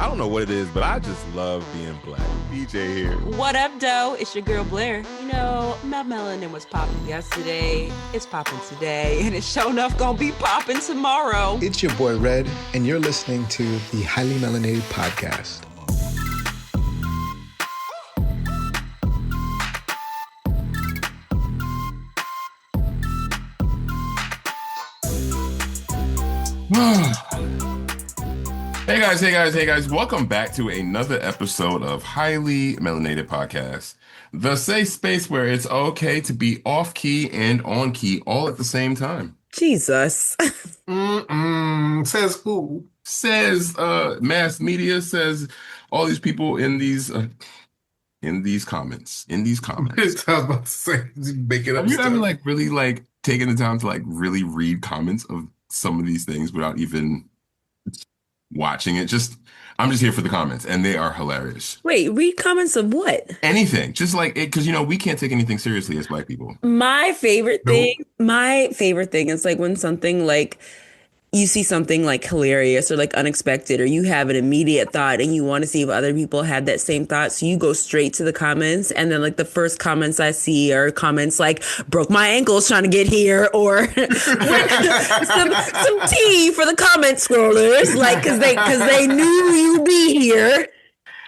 I don't know what it is, but I just love being black. BJ here. What up, doe? It's your girl Blair. You know, my melanin was popping yesterday. It's popping today, and it's sure enough gonna be popping tomorrow. It's your boy Red, and you're listening to the Highly Melanated Podcast. Hey guys. Welcome back to another episode of Highly Melanated Podcast, the safe space where it's okay to be off key and on key all at the same time. Jesus. Says who? Says mass media, says all these people in these comments. I was about to say, make it up. Have you ever really taken the time to really read comments of some of these things without even watching it? I'm just here for the comments, and they are hilarious. Wait, read comments of what? Anything, just like it, because we can't take anything seriously as Black people. My favorite thing is when something you see something hilarious or unexpected, or you have an immediate thought and you want to see if other people had that same thought. So you go straight to the comments, and then the first comments I see are comments like broke my ankles trying to get here, or some tea for the comment scrollers, because they knew you'd be here.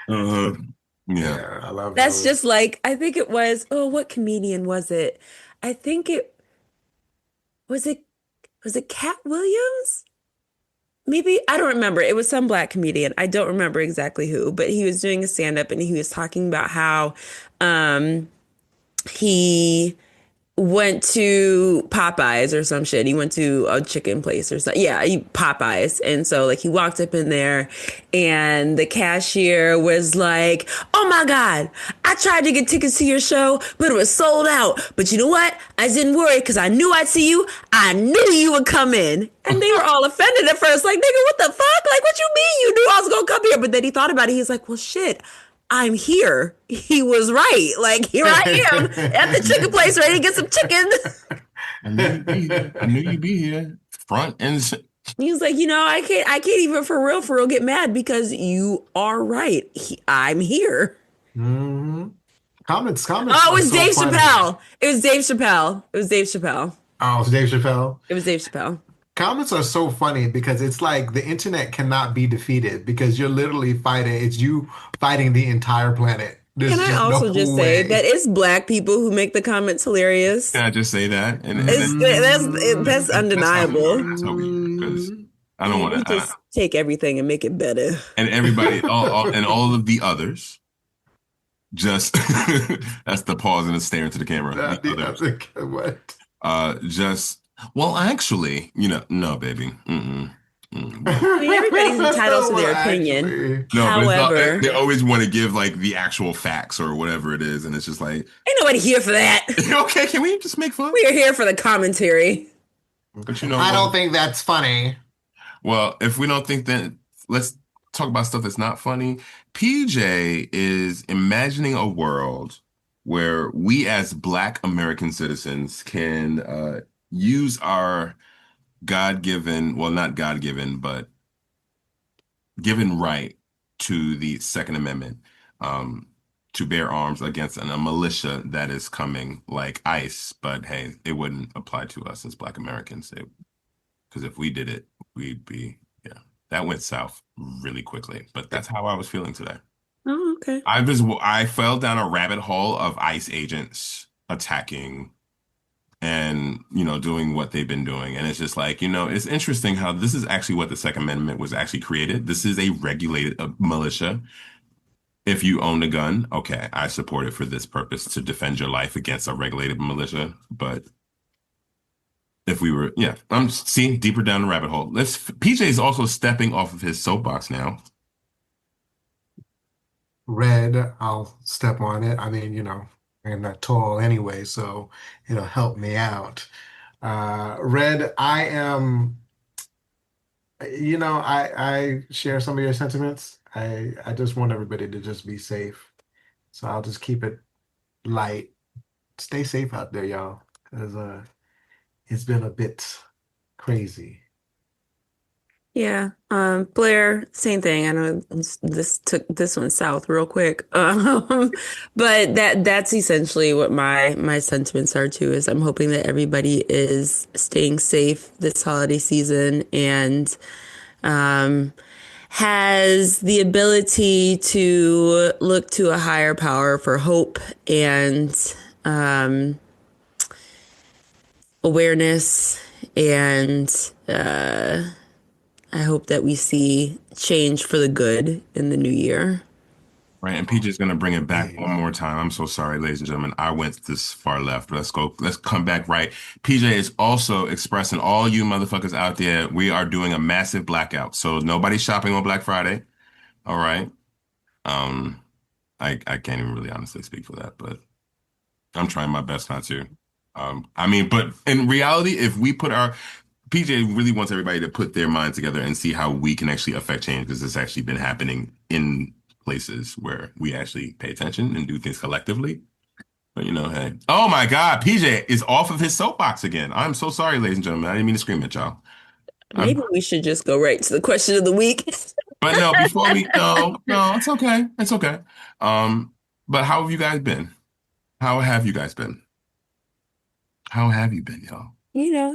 Yeah, I love That's those. just I think it was, what comedian was it? I think it was Cat Williams? Maybe, I don't remember. It was some Black comedian. I don't remember exactly who, but he was doing a stand-up and he was talking about how he went to Popeyes or some shit. He went to a chicken place or something. Yeah, Popeyes. And so he walked up in there and the cashier was like, "Oh my God, I tried to get tickets to your show, but it was sold out. But you know what? I didn't worry because I knew I'd see you. I knew you would come in." And they were all offended at first. Like, nigga, what the fuck? What you mean you knew I was going to come here? But then he thought about it. He's like, well, shit. I'm here. He was right. Here I am at the chicken place ready to get some chicken. I knew you'd be here. Front and He was like, I can't even for real get mad because you are right. I'm here. Mm-hmm. Comments. Oh, it was Dave Chappelle. It was Dave Chappelle. Oh, it's Dave Chappelle. It was Dave Chappelle. Comments are so funny because it's like the internet cannot be defeated because you're literally fighting. It's you fighting the entire planet. Can I also just say that it's Black people who make the comments hilarious? Can I just say that? And that's undeniable. That's how we, because I don't want to just take everything and make it better. And everybody, all of the others, just that's the pause and the stare into the camera. What? Well, actually, no, baby. Everybody's entitled to their opinion. No, however, they always want to give the actual facts or whatever it is, and it's just ain't nobody here for that. Okay, can we just make fun? We are here for the commentary. But I don't think that's funny. Well, if we don't think that, let's talk about stuff that's not funny. PJ is imagining a world where we as Black American citizens can use our God-given, well, not God-given, but given right to the Second Amendment to bear arms against a militia that is coming like ICE. But hey, it wouldn't apply to us as Black Americans. Because if we did it, we'd be, that went south really quickly. But that's how I was feeling today. Oh, okay. I fell down a rabbit hole of ICE agents attacking and, doing what they've been doing. And it's just it's interesting how this is actually what the Second Amendment was actually created. This is a regulated militia. If you own a gun, okay, I support it for this purpose, to defend your life against a regulated militia. But if we were, I'm seeing deeper down the rabbit hole. PJ is also stepping off of his soapbox now. Red, I'll step on it. I mean, I'm not tall anyway, so it'll help me out. Red, I am, I share some of your sentiments. I just want everybody to just be safe. So I'll just keep it light. Stay safe out there, y'all, because it's been a bit crazy. Yeah. Blair, same thing. I know this took this one south real quick. But that's essentially what my sentiments are too, is I'm hoping that everybody is staying safe this holiday season and um has the ability to look to a higher power for hope and um awareness and I hope that we see change for the good in the new year. Right, and PJ's gonna bring it back Yeah. one more time. I'm so sorry, ladies and gentlemen. I went this far left. Let's go. Let's come back right. PJ is also expressing all you motherfuckers out there. We are doing a massive blackout, so nobody's shopping on Black Friday. All right. Um, I can't even really honestly speak for that, but I'm trying my best not to. I mean, but in reality, if we put our PJ really wants everybody to put their minds together and see how we can actually affect change because it's actually been happening in places where we actually pay attention and do things collectively. But hey. Oh my God, PJ is off of his soapbox again. I'm so sorry, ladies and gentlemen. I didn't mean to scream at y'all. I'm, Maybe we should just go right to the question of the week. but no, before we no, it's okay. It's okay. But how have you guys been? How have you guys been? How have you been, y'all?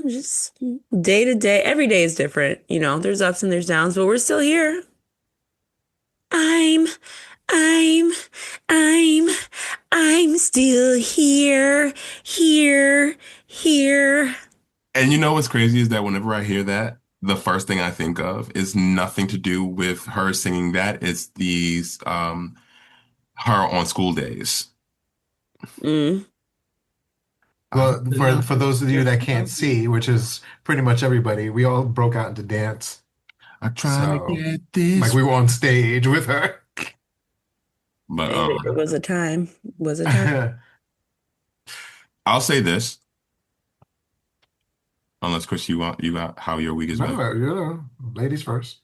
Just day to day. Every day is different. There's ups and there's downs, but we're still here. I'm, I'm, I'm, I'm still here, here, here. And you know what's crazy is that whenever I hear that, the first thing I think of is nothing to do with her singing that. It's these her on school days. Mm. Well, for those of you that can't see, which is pretty much everybody, we all broke out into dance. I'm trying to So, get like this. we were on stage with her. But Hey, it was a time. Was a time. I'll say this, unless Chris, you got how your week has been. No, ladies first.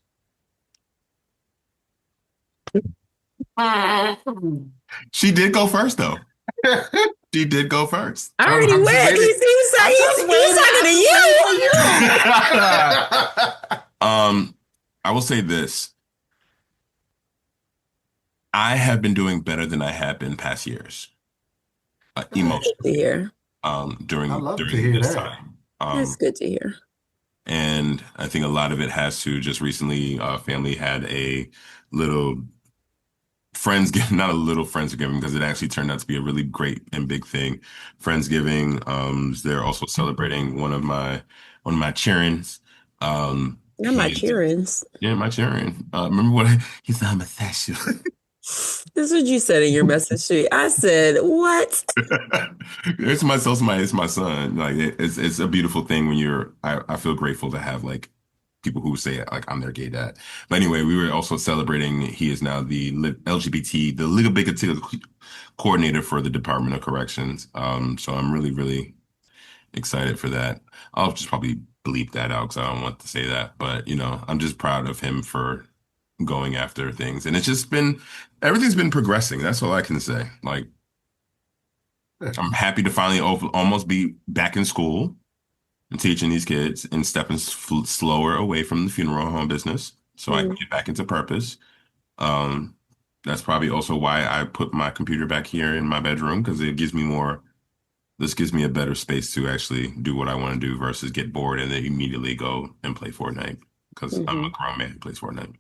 She did go first though. She did go first. I already I'm just went. waiting. I'm just He's waiting. talking to I'm you. waiting for you. I will say this. I have been doing better than I have been past years, Good. Good to emotionally, hear. I during love to during hear this that. time. That's good to hear. And I think a lot of it has to just recently, family had a little Friendsgiving, not a little Friendsgiving, because it actually turned out to be a really great and big thing. Friendsgiving, they're also celebrating one of my cheerings. Not my He is, cheerings. yeah, my cheering. Remember he said, I'm a thatcher. This is what you said in your message to me. I said, what? It's it's my son. Like it's a beautiful thing when I feel grateful to have like people who say like I'm their gay dad. But anyway, we were also celebrating he is now the LGBT, the legal bigoted coordinator for the Department of Corrections. So I'm really, really excited for that. I'll just probably bleep that out because I don't want to say that. But I'm just proud of him for going after things. And it's just been everything's been progressing. That's all I can say. Like I'm happy to finally almost be back in school and teaching these kids and stepping slower away from the funeral home business so I can Mm, get back into purpose. Um, that's probably also why I put my computer back here in my bedroom because this gives me a better space to actually do what I want to do versus get bored and then immediately go and play Fortnite because I'm a mhm. grown man who plays Fortnite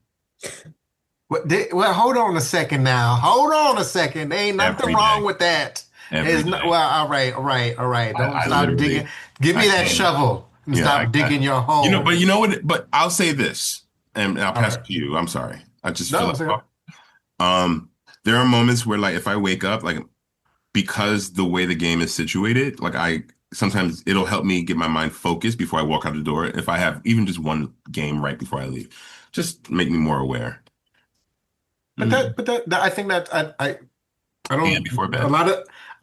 Well, hold on a second now. Hold on a second. There ain't nothing every wrong day, with that. every There's no, day. well, all right, all right, all right. Don't I stop literally, digging. Give I me that can. shovel and Yeah, stop digging your but hole. you know what? But I'll say this, and I'll All pass right. it to you. I'm sorry. I just feel No, like, it's okay. there are moments where like if I wake up, like because the way the game is situated, like I sometimes it'll help me get my mind focused before I walk out the door. If I have even just one game right before I leave, just make me more aware. But Mm. I think that I And don't before bed.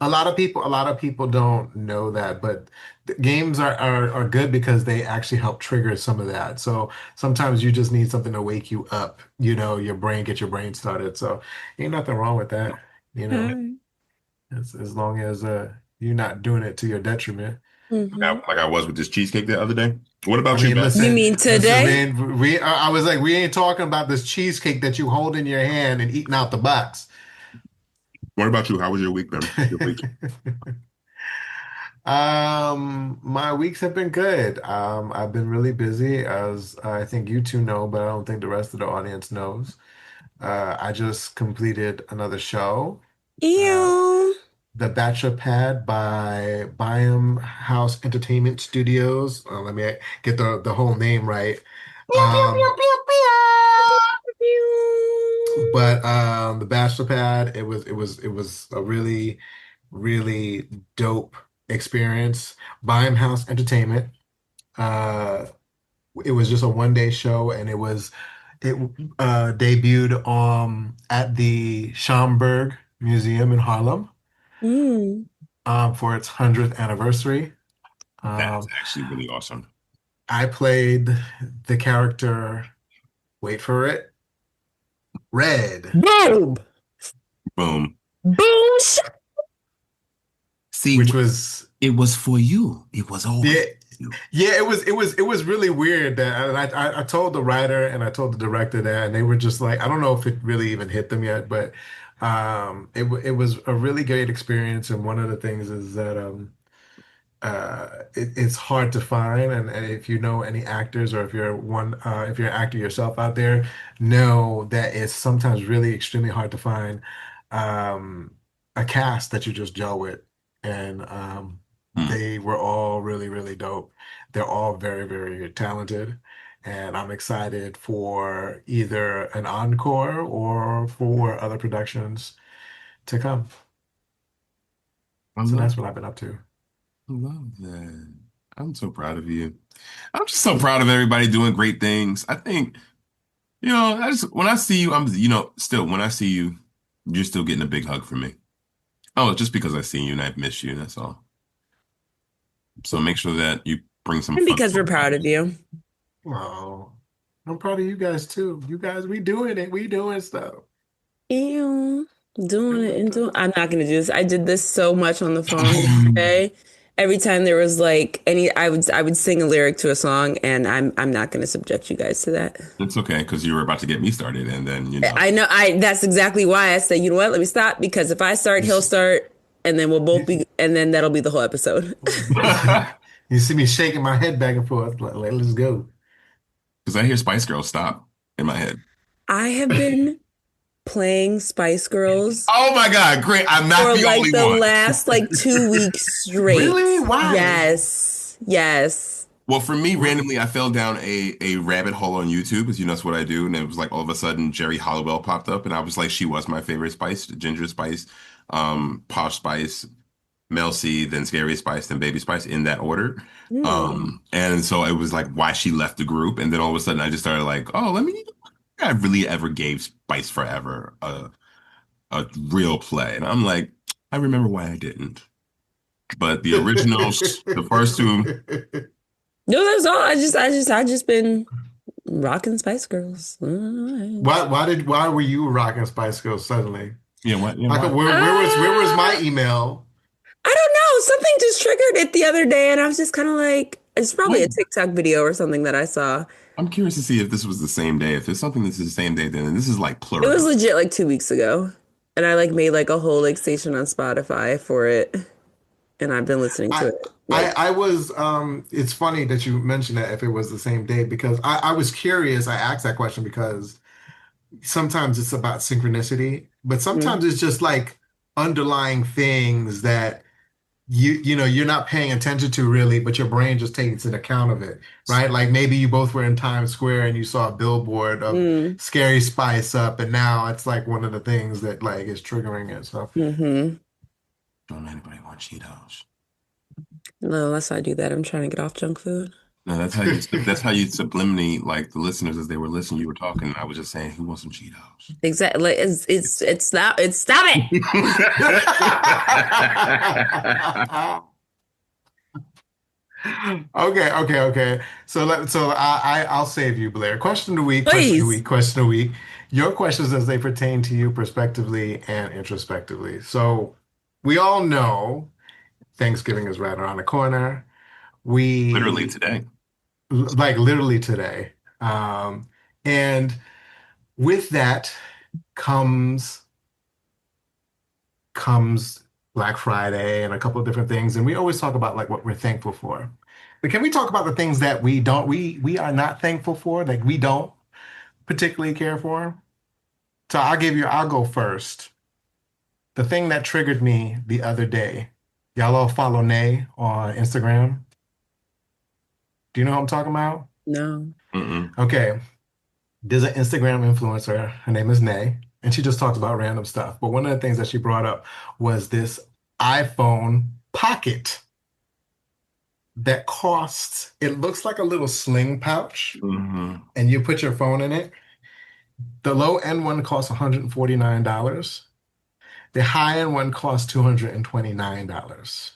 a lot of people don't know that, but the games are good because they actually help trigger some of that. So sometimes you just need something to wake you up, get your brain started. So ain't nothing wrong with that, you know, Okay. as long as you're not doing it to your detriment. Like Mhm. I was with this cheesecake the other day. What I about you, mean, Beth? You listen, mean listen, today? man. I was like, we ain't talking about this cheesecake that you hold in your hand and eating out the box. What about you? How was your week, Ben? Your week? My weeks have been good. I've been really busy, as I think you two know, but I don't think the rest of the audience knows. I just completed another show, uh, Ew. The Bachelor Pad by Byam House Entertainment Studios. Let me get the whole name right. Um, but The Bachelor Pad, it was a really dope experience. Byam House Entertainment. Uh, it was just a 1 day show, and it debuted at the Schomburg Museum in Harlem Mm. for its 100th anniversary. That's Um, actually really awesome. I played the character, wait for it, Red, Boom. Boom. Boom. See, which was it was for you. It was yeah. always for you. Yeah, it was really weird that, and I told the writer and I told the director that, and they were just like, I don't know if it really even hit them yet, but it was a really great experience. And one of the things is that it's hard to find, and if you know any actors, or if you're an actor yourself out there, know that it's sometimes really extremely hard to find um, a cast that you just gel with. And Hmm. they were all really, really dope. They're all very, very talented, and I'm excited for either an encore or for other productions to come. I So love, that's what I've been up to. I love that. I'm so proud of you. I'm just so proud of everybody doing great things. I think, I just when I see you, still when I see you, you're still getting a big hug from me. Oh, just because I see you and I've missed you, that's all. So make sure that you bring some And fun. because we're proud of you. Oh, I'm proud of you guys too. You guys, we doing it. We doing stuff. Ew. Doing it Doing and stuff. doing. I'm not gonna do this. I did this so much on the phone yesterday. Every time there was like I would sing a lyric to a song, and I'm not gonna subject you guys to that. It's okay because you were about to get me started, and then I know. That's exactly why I said, you know what? Let me stop, because if I start, You, he'll s- start, and then we'll both you, be, and then that'll be the whole episode. you see me shaking my head back and forth, like let's go. because I hear Spice Girls stop in my head. I have been playing Spice Girls Oh my God, great! I'm not for the like only the one. last like 2 weeks Really? straight. Why? Yes. Yes. Well, for me, What? randomly, I fell down a rabbit hole on YouTube, because that's what I do. And it was like all of a sudden, Jerry Halliwell popped up, and I was like, she was my favorite Spice: Ginger Spice, Posh Spice, Mel C, then Scary Spice, then Baby Spice, in that order. Hmm. And so it was like why she left the group, and then all of a sudden, I just started like, oh, let me. I really ever gave Spice Forever a real play, and I'm like, I remember why I didn't. But the originals, the first two. No, that's all. I just been rocking Spice Girls. Why were you rocking Spice Girls suddenly? Yeah, what? Yeah, How why? come, where was my email? I don't know. Something just triggered it the other day, and I was just kind of like, it's probably What? a TikTok video or something that I saw. I'm curious to see if this was the same day. If it's something that's the same day, then this is like It was pluribus. legit like 2 weeks ago, and I like made like a whole like station on Spotify for it, and I've been listening to I it. I Like, I was it's funny that you mentioned that if it was the same day, because I was curious. I asked that question because sometimes it's about synchronicity, but mm, sometimes it's just like underlying things that you're not paying attention to really, but your brain just takes an account of it, right? Like maybe you both were in Times Square and you saw a billboard of mm, Scary Spice up, and now it's like one of the things that like is triggering it. So mm-hmm. Don't anybody want Cheetos? No, unless I do that, I'm trying to get off junk food. No, that's how you subliminally, like the listeners as they were listening, you were talking. I was just saying, who wants some Cheetos? Exactly. Like, stop it. Okay. I'll save you, Blair. Question of the week, question of the Please. week, question of the week. Your questions as they pertain to you prospectively and introspectively. So we all know Thanksgiving is right around the corner. Literally We today. like literally today. And with that comes comes Black Friday and a couple of different things. And we always talk about like what we're thankful for. But can we talk about the things that we are not thankful for, like we don't particularly care for? So I'll go first. The thing that triggered me the other day. Y'all all follow Nay on Instagram. Do you know what I'm talking about? No. Mm-mm. Okay. There's an Instagram influencer. Her name is Nay, and she just talks about random stuff. But one of the things that she brought up was this iPhone Pocket that costs, it looks like a little sling pouch, Mm-hmm. and you put your phone in it. The low end one costs $149. The high end one costs $229.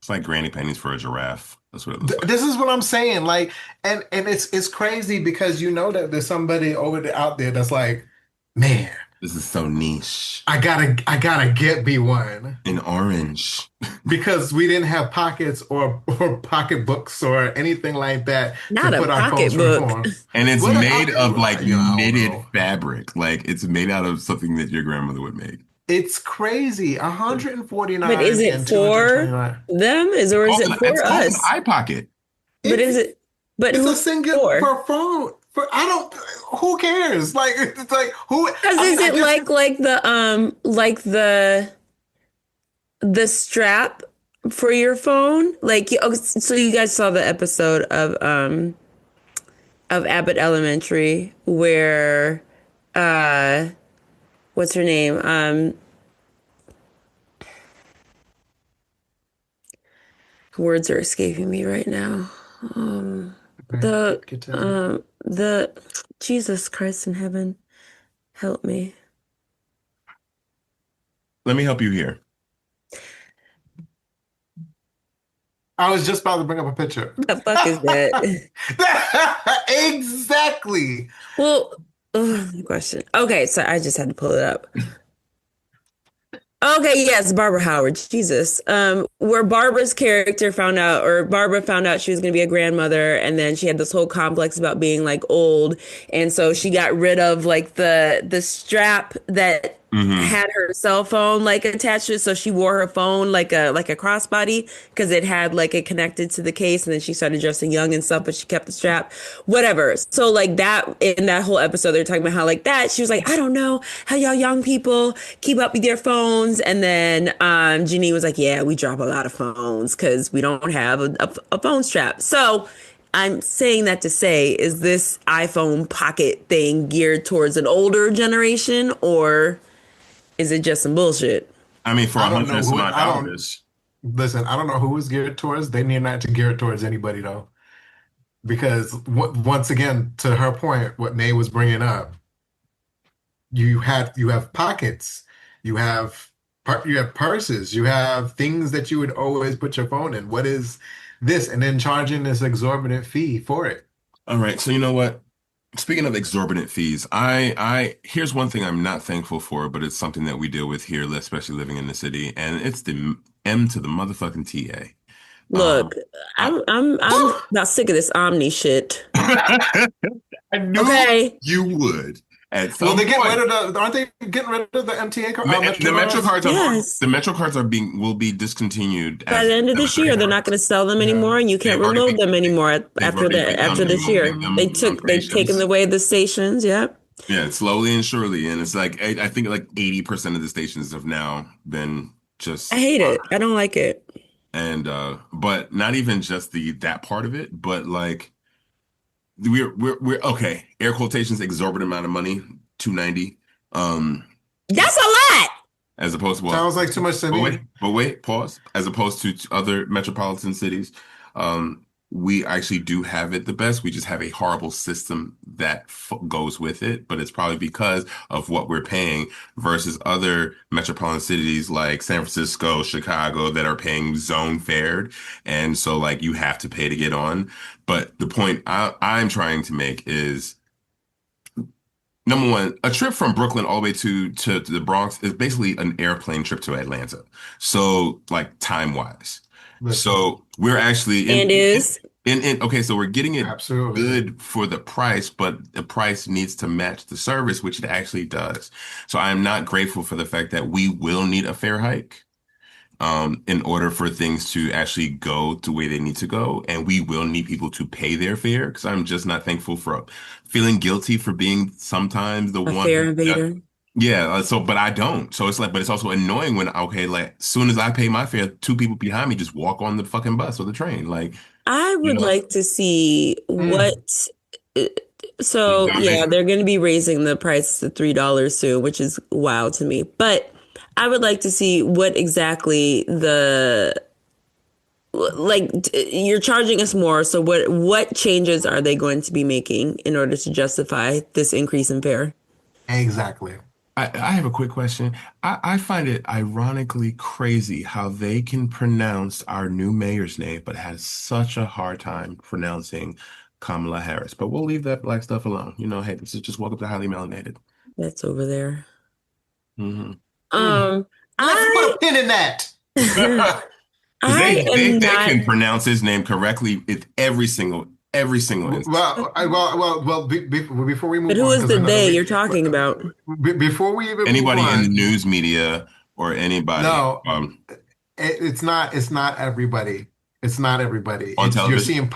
It's like granny panties for a giraffe. That's what it looks like. This is what I'm saying. Like, and it's crazy because you know that there's somebody out there that's like, man, This is so niche. I gotta get me one In orange. because we didn't have pockets or pocketbooks or anything like that to Not a put our phones from pocketbook. phone. And it's What made of like you know, I don't knitted know. fabric. Like it's made out of something that your grandmother would make. It's crazy. But is 149 it and for 229. them? Or is it It's for called an us? eye pocket. But It's is it? But it's a who's single for? for phone. For I don't who cares? Like it's like who Because I mean is I it guess like the strap for your phone? Like oh, so you guys saw the episode of Abbott Elementary where uh what's her name? Words are escaping me right now. okay, The keep telling. the Jesus Christ in heaven, help me. Let me help you here. I was just about to bring up a picture. The fuck is that? Exactly. Well, ugh, question. Okay, so I just had to pull it up. Okay, yes, Barbara Howard. Jesus. Where Barbara's character found out, or Barbara found out she was going to be a grandmother, and then she had this whole complex about being like old, and so she got rid of like the strap that Hmm. had her cell phone like attached to it, so she wore her phone like a crossbody because it had like it connected to the case, and then she started dressing young and stuff, but she kept the strap, whatever. So like that in that whole episode, they're talking about how like that she was like, I don't know how y'all young people keep up with your phones, and then Jeannie was like, yeah, we drop a lot of phones because we don't have a phone strap. So I'm saying that to say, is this iPhone pocket thing geared towards an older generation, or is it just some bullshit? I mean, for I a don't hundred know and some who odd I don't dollars. listen, I don't know who it's geared towards. They need not to gear it towards anybody though. Because once again, to her point, what May was bringing up, you have pockets, you have you have purses, you have things that you would always put your phone in. What is this? And then charging this exorbitant fee for it. All right. So you know what? Speaking of exorbitant fees, I here's one thing I'm not thankful for, but it's something that we deal with here, especially living in the city, and it's the M to the motherfucking TA. Look, I, I'm about sick of this Omni shit. I knew Okay. you would at Well, some they get point. rid of aren't they getting rid of the MTA The Metro Metro cards? cards are Yes. the Metro cards are being will be discontinued By as the end of this military year, they're not going cards. to sell them Yeah. anymore, and you can't They've already reload them anymore they've already begun after this year. removing them from They've taken stations. away the stations. Yep. Yeah, slowly and surely, and it's like I think like 80% of the stations have now been I just hate it. I don't like it. and but not even just the that part of it, but like we're okay, air quotations exorbitant amount of money, 290 um That's a lot. as opposed to Sounds like too much to me. but wait, pause. As opposed to other metropolitan cities, we actually do have it the best. We just have a horrible system that goes with it, but it's probably because of what we're paying versus other metropolitan cities like San Francisco, Chicago that are paying zone fared, and so like you have to pay to get on. But the point I'm trying to make is number one, a trip from Brooklyn all the way to the Bronx is basically an airplane trip to Atlanta. So, like time wise. Listen, So we're actually And is And okay, so we're getting it Absolutely. good for the price, but the price needs to match the service, which it actually does. So I'm not grateful for the fact that we will need a fare hike in order for things to actually go the way they need to go. And we will need people to pay their fare because I'm just not thankful for feeling guilty for being sometimes the A one fair who, invader. yeah. So, but I don't. So it's like, but it's also annoying when, okay, like, as soon as I pay my fare, two people behind me just walk on the fucking bus or the train. Like, I you would know, like to see Mm. what. So yeah, exoneration. they're going to be raising the price to $3 soon, which is wild to me. But I would like to see what exactly the you're charging us more. So what changes are they going to be making in order to justify this increase in fare? Exactly. I have a quick question. I find it ironically crazy how they can pronounce our new mayor's name, but has such a hard time pronouncing Kamala Harris. But we'll leave that black stuff alone. Hey, this is just welcome to Highly Melanated. That's over there. Hmm. Mm. Um, Let's put I a pin in that. Because I they am they not. can pronounce his name correctly in every single instance. Before we But move who on, is because the I know that they you're talking about? before we even move Anybody in the on, news media or anybody no, it's not everybody. It's not everybody. on It's you're television. seeing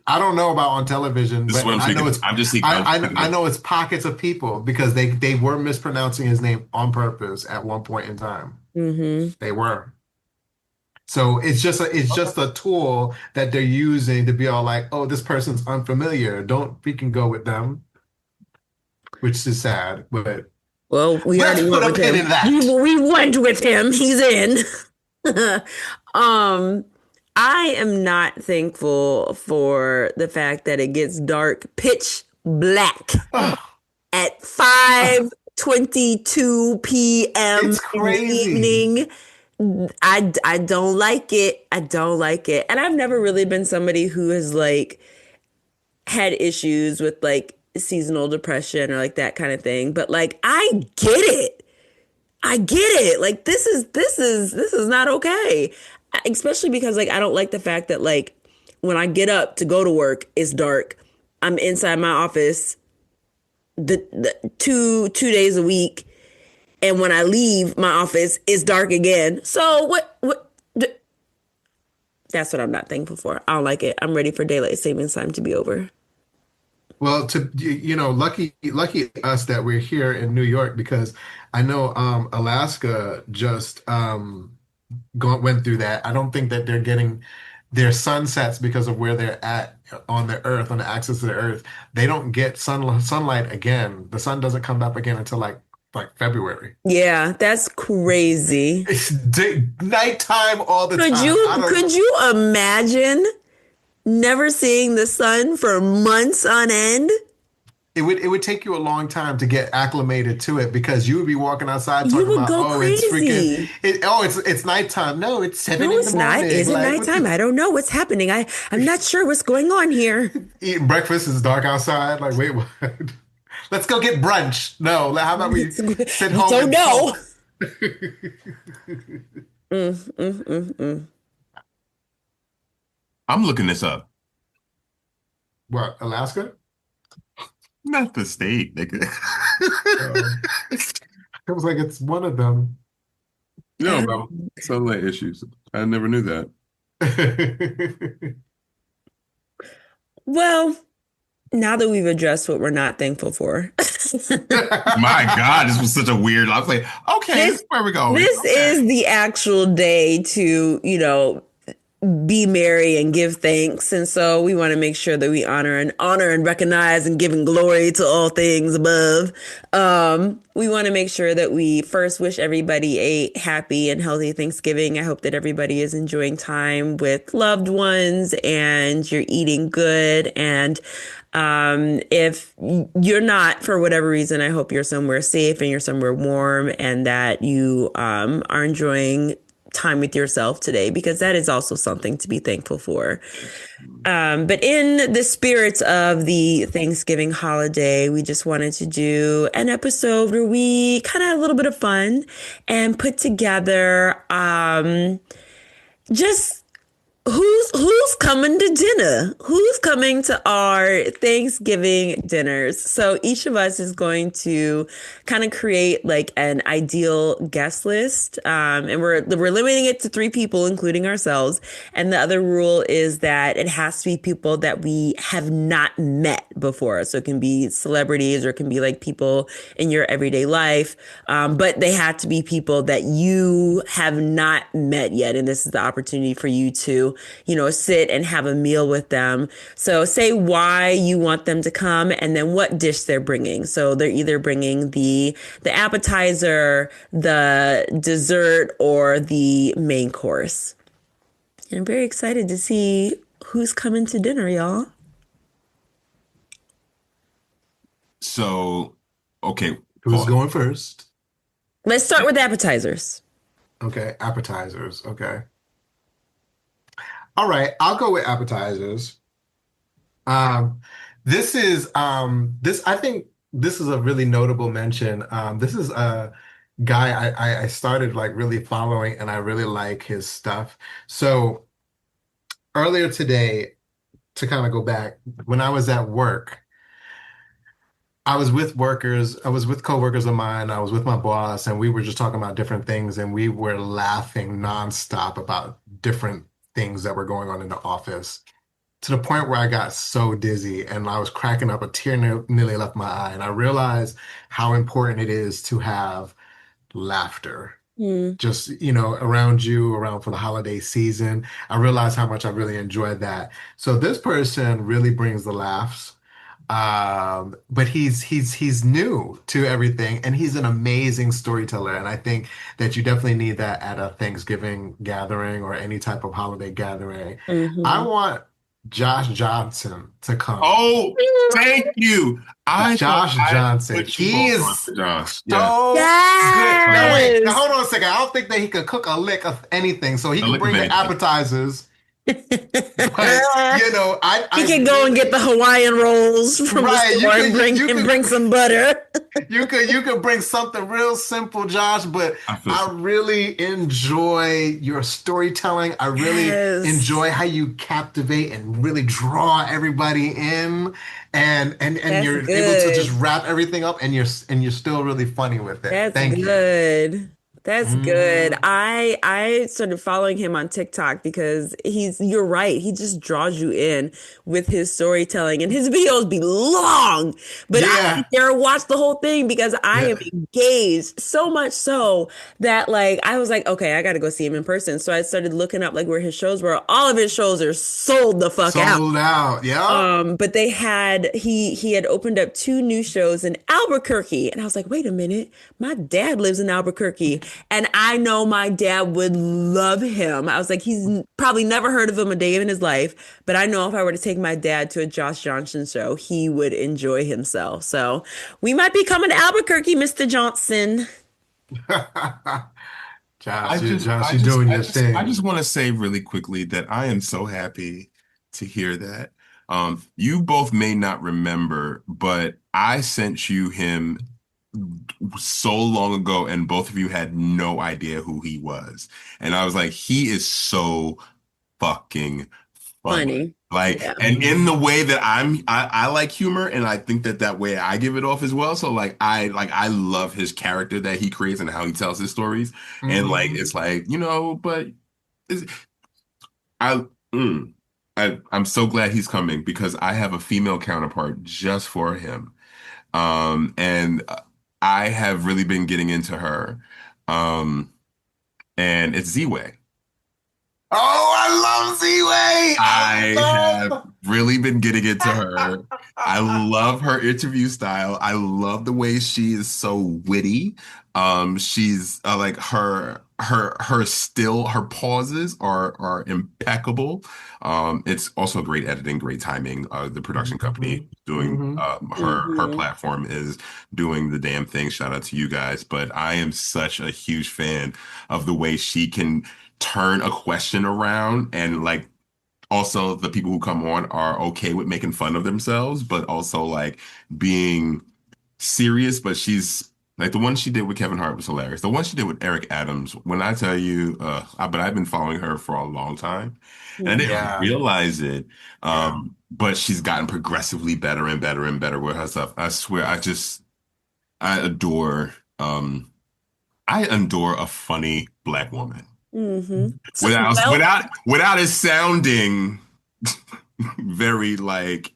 I don't know about on television, This is but what I'm I know speaking. it's I'm speaking I of. know it's pockets of people because they were mispronouncing his name on purpose at one point in time. Hmm. They were. So it's just a tool that they're using to be all like, oh, this person's unfamiliar. Don't freaking go with them, which is sad. But Well, we let's already put went a with pin him. in We that. we went with him. He's in. um, I am not thankful for the fact that it gets dark, pitch black Oh, at oh, 5:22 p.m. it's in the crazy. evening. I don't like it. I don't like it. And I've never really been somebody who has like had issues with like seasonal depression or like that kind of thing. But like I get it. I get it. Like this is not okay. Especially because like I don't like the fact that like when I get up to go to work, it's dark. I'm inside my office the two days a week, and when I leave my office, it's dark again. So that's what I'm not thankful for. I don't like it. I'm ready for daylight savings time to be over. Well, lucky us that we're here in New York because I know Alaska just went through that. I don't think that they're getting their sunsets because of where they're at on the Earth, on the axis of the Earth. They don't get sunlight again. The sun doesn't come up again until like February. Yeah, that's crazy. It's nighttime all the Could time. I you don't. could you imagine never seeing the sun for months on end? It would take you a long time to get acclimated to it because you would be walking outside You talking would about, go oh, it's freaking crazy. it's nighttime. No, it's seven No, in the it's not. morning. Is it Like, what nighttime? the I don't know what's happening. I'm not sure what's going on here. eating breakfast is dark outside. Like, wait, what? Let's go get brunch. No, how about we sit I home don't and know. talk? Mm, mm, mm, mm. I'm looking this up. What, Alaska? Not the state, nigga. Um, it was like it's one of them. No, bro. Sunlight issues. I never knew that. Well, now that we've addressed what we're not thankful for, My God, this was such a weird. I was like, okay, this this is where we're going. this Okay. is the actual day to, be merry and give thanks. And so we want to make sure that we honor and recognize and giving glory to all things above. We want to make sure that we first wish everybody a happy and healthy Thanksgiving. I hope that everybody is enjoying time with loved ones and you're eating good. And if you're not, for whatever reason, I hope you're somewhere safe and you're somewhere warm and that you are enjoying time with yourself today, because that is also something to be thankful for. But in the spirit of the Thanksgiving holiday, we just wanted to do an episode where we kind of had a little bit of fun and put together just who's coming to dinner? Who's coming to our Thanksgiving dinners? So each of us is going to kind of create like an ideal guest list, and we're limiting it to three people, including ourselves. And the other rule is that it has to be people that we have not met before. So it can be celebrities or it can be like people in your everyday life, but they have to be people that you have not met yet. And this is the opportunity for you to, sit and have a meal with them. So say why you want them to come and then what dish they're bringing. So they're either bringing the appetizer, the dessert, or the main course. And I'm very excited to see who's coming to dinner, y'all. So, okay, Who's pause. going first? Let's start with appetizers. Okay, appetizers. Okay. All right, I'll go with appetizers. Um, this I think this is a really notable mention. This is a guy I started like really following and I really like his stuff. So earlier today, to kind of go back, when I was at work, I was with coworkers of mine, I was with my boss, and we were just talking about different things, and we were laughing nonstop about different things that were going on in the office to the point where I got so dizzy and I was cracking up, a tear nearly left my eye. And I realized how important it is to have laughter Hmm. just, around you, around for the holiday season. I realized how much I really enjoyed that. So this person really brings the laughs. But he's new to everything and he's an amazing storyteller. And I think that you definitely need that at a Thanksgiving gathering or any type of holiday gathering. I Mm-hmm. want Josh Johnson to come. Oh, thank you. I thought Josh I Johnson. put you He both on is for Josh. Yeah. so good. Now wait, now Yes. hold on a second. I don't think that he could cook a lick of anything. So he A can lick of bring the anything. appetizers. But I He can go and get the really Hawaiian rolls from the right. You store and could bring you and could bring some butter. you could bring something real simple, Josh, but I feel I so. really enjoy your storytelling. I really Yes. enjoy how you captivate and really draw everybody in and That's you're able to just good. wrap everything up and you're still really funny with it. That's Thank you. good. That's good. Mhm. I started following him on TikTok because you're right. He just draws you in with his storytelling and his videos be long, but I Yeah. sit there and watch the whole thing because I Yeah. am engaged so much so that like I was like, okay, I got to go see him in person. So I started looking up like where his shows were. All of his shows are sold the fuck out. Sold out. Yep. But he had opened up two new shows in Albuquerque, and I was like, wait a minute, my dad lives in Albuquerque, and I know my dad would love him. I was like, probably never heard of him a day in his life, but I know if I were to take my dad to a Josh Johnson show, he would enjoy himself. So we might be coming to Albuquerque, Mr. Johnson. I just, Josh, I you're just, doing I your just, I just thing. want to say really quickly that I am so happy to hear that. You both may not remember, but I sent you him so long ago, and both of you had no idea who he was. And I was like, he is so fucking funny. Funny. Like, Yeah. and in Mhm. the way that I like humor, and I think that that way I give it off as well. So I love his character that he creates and how he tells his stories. And like, Mhm. it's like, but it's, I, mm, I'm so glad he's coming because I have a female counterpart just for him. And I have really been getting into her. Um, and it's Z-Way. Oh, I love Z-Way. I have I really been getting into her. I love. love her interview style. I love the way she is so witty. She's like her pauses are impeccable. It's also great editing, great timing. The production company Mhm. doing Mhm. her Hmm. platform is doing the damn thing. Shout out to you guys. But I am such a huge fan of the way she can turn a question around and like also the people who come on are okay with making fun of themselves, but also like being serious, but she's Like the one she did with Kevin Hart was hilarious. The one she did with Eric Adams, when I tell you, but I've been following her for a long time, and I didn't Yeah, realize it. yeah. But she's gotten progressively better and better and better with her stuff. I swear, I adore, I adore a funny black woman So, well, without it sounding very like,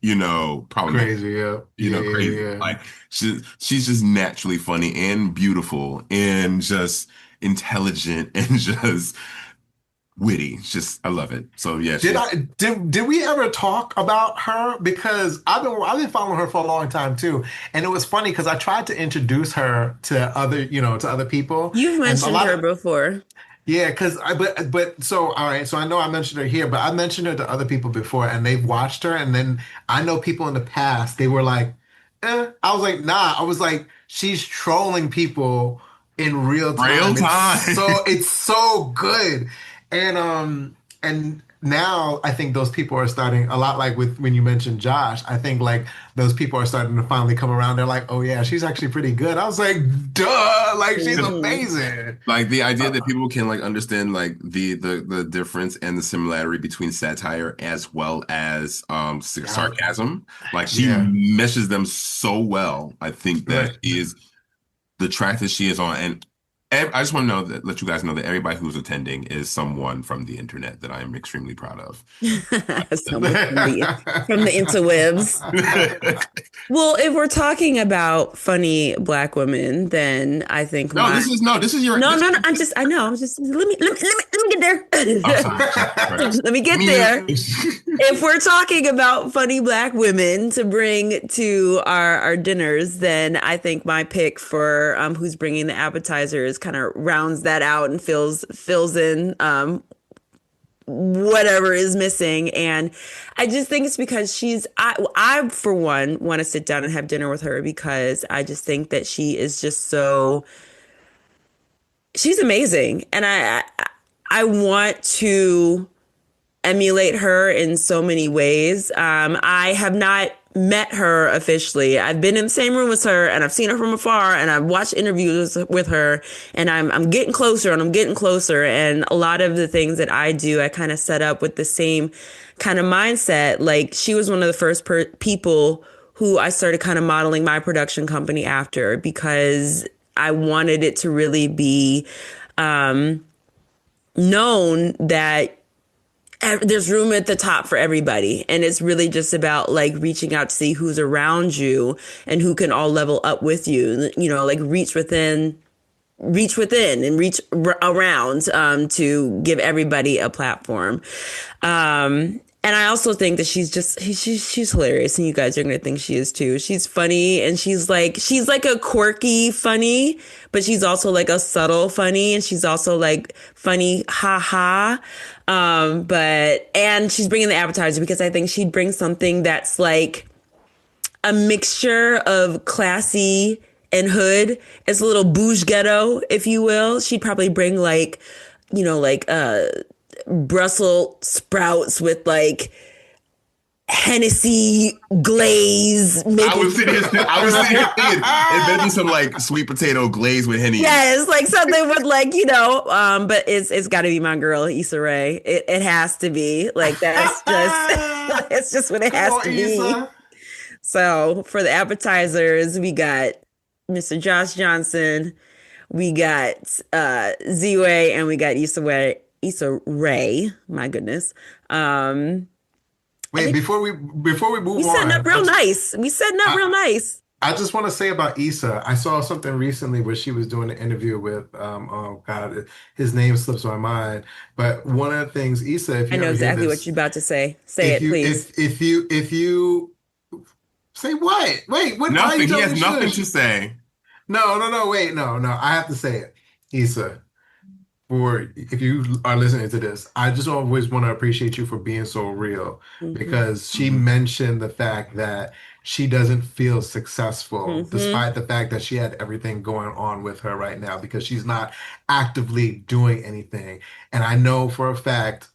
problematic, Crazy. Yeah, yeah, yeah, crazy. yeah. Like she's just naturally funny and beautiful and just intelligent and just witty. It's just I love it. So yeah, Did she's I did we ever talk about her? Because I've been following her for a long time too, and it was funny because I tried to introduce her to other people, you've and a mentioned lot her of before. yeah, because but so all right, so I know I mentioned her here, but I mentioned her to other people before, and they've watched her, and then I know people in the past they were like, I was like, nah, I was like, she's trolling people in real real time. time. It's so good, and now I think those people are starting a lot like with when you mentioned Josh. I think like those people are starting to finally come around. They're like, oh yeah, she's actually pretty good. I was like, duh, like she's Mhm. amazing. Like the idea that Uh, people can like understand like the difference and the similarity between satire as well as yeah, sarcasm. Like she yeah, meshes them so well. I think that right. is the track that she is on. And I just want to let you guys know that everybody who's attending is someone from the internet that I am extremely proud of. Someone from the interwebs. Well, if we're talking about funny black women, then I think No, my this is your no, this. no, no. I know. I'm just let me get I'm there. sorry. Sorry. Let me get there. Mute. If we're talking about funny black women to bring to our dinners, then I think my pick for who's bringing the appetizers kind of rounds that out and fills in whatever is missing. And I just think it's because I for one want to sit down and have dinner with her because I just think that she is just so she's amazing, and I want to emulate her in so many ways. I have not met her officially. I've been in the same room with her and I've seen her from afar and I've watched interviews with her and I'm getting closer and I'm getting closer. And a lot of the things that I do, I kind of set up with the same kind of mindset. Like she was one of the first people who I started kind of modeling my production company after because I wanted it to really be known that there's room at the top for everybody. And it's really just about like reaching out to see who's around you and who can all level up with you, like reach within and reach around to give everybody a platform. And I also think that she's hilarious, and you guys are gonna think she is too. She's funny, and she's like a quirky funny, but she's also like a subtle funny, and she's also like funny, ha ha. And she's bringing the appetizer because I think she'd bring something that's like a mixture of classy and hood. It's a little bouge ghetto, if you will. She'd probably bring like Brussels sprouts with like Hennessy glaze, I maple was sitting here, syrup. I was sitting here thinking it better be some like sweet potato glaze with Henny. Yes, like something with but it's got to be my girl Issa Rae. It has to be like that's just it's just what it Come has on, to be. Issa. So for the appetizers, we got Mr. Josh Johnson, we got Z-Way, and we got Issa Rae. My goodness. I Wait, think before we we move setting up on, real nice. We setting up I, real nice. I just want to say about Issa. I saw something recently where she was doing an interview with oh God, his name slips my mind. But one of the things, Issa, if I you know ever hear exactly what this, you're about to say. Say it, please. if you say what? Wait, what? Why are you Nothing. He telling has me nothing shush? to say. No, no, no, wait, no, no. I have to say it. Issa, for if you are listening to this, I just always want to appreciate you for being so real Hmm. because she Mhm. mentioned the fact that she doesn't feel successful Hmm. despite the fact that she had everything going on with her right now because she's not actively doing anything. And I know for a fact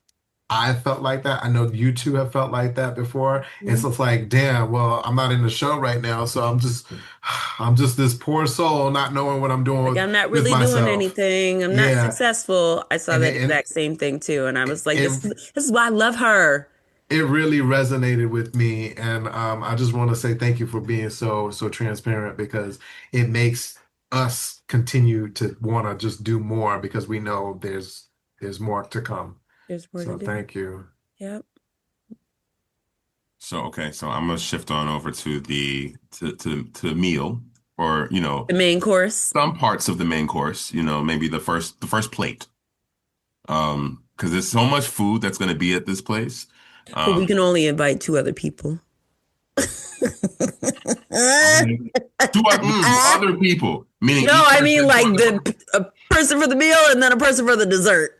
I felt like that. I know you two have felt like that before. It's Mhm. just like, damn, well, I'm not in the show right now, so I'm just this poor soul not knowing what I'm doing Like, I'm not with really doing myself. anything. I'm not Yeah. successful. I saw And that it, exact same thing too. And I was like, it, this is why I love her. it really resonated with me, and I just want to say thank you for being so transparent because it makes us continue to want to just do more because we know there's more to come. There's more to So do. thank you. Yep. So okay, so I'm gonna shift on over to to the meal, or The main course. some parts of the main course. Maybe the first plate. Because there's so much food that's gonna be at this place. But we Um, can only invite two other people. two other people, meaning No, each I mean person two like other. a person for the meal and then a person for the dessert.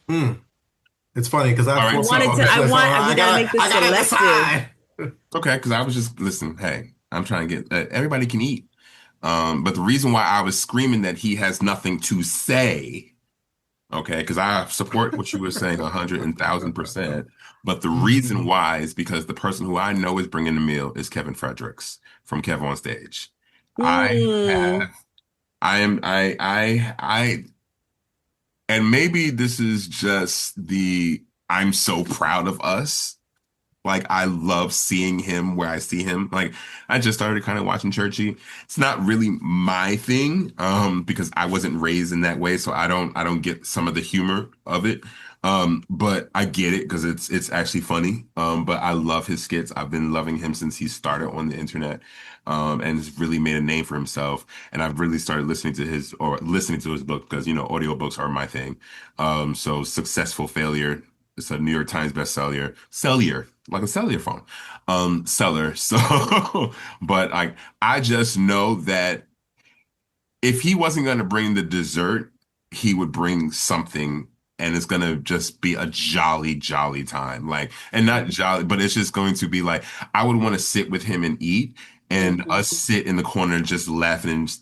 Mm. It's funny because I All I right, thought so wanted about to, this. okay, So we gotta make this I gotta selective. decide. okay, because I was just listen. Hey, I'm trying to get everybody can eat. But the reason why I was screaming that he has nothing to say. Okay, because I support what you were saying 100,000%. But the reason Mhm. why is because the person who I know is bringing the meal is Kevin Fredericks from Kev on Stage. I Hmm. have, I am, and maybe this is just I'm so proud of us. Like I love seeing him where I see him. Like I just started kind of watching Churchy. It's not really my thing, because I wasn't raised in that way, so I don't get some of the humor of it. But I get it because it's actually funny. But I love his skits. I've been loving him since he started on the internet, and has really made a name for himself. And I've really started listening to his book because audiobooks are my thing. So Successful Failure. It's a New York Times bestseller. Cellular, like a cellular phone. Seller. So, but I just know that if he wasn't going to bring the dessert, he would bring something, and it's going to just be a jolly, jolly time. Like, and not jolly, but it's just going to be like, I would want to sit with him and eat, and us Mhm. sit in the corner just laughing and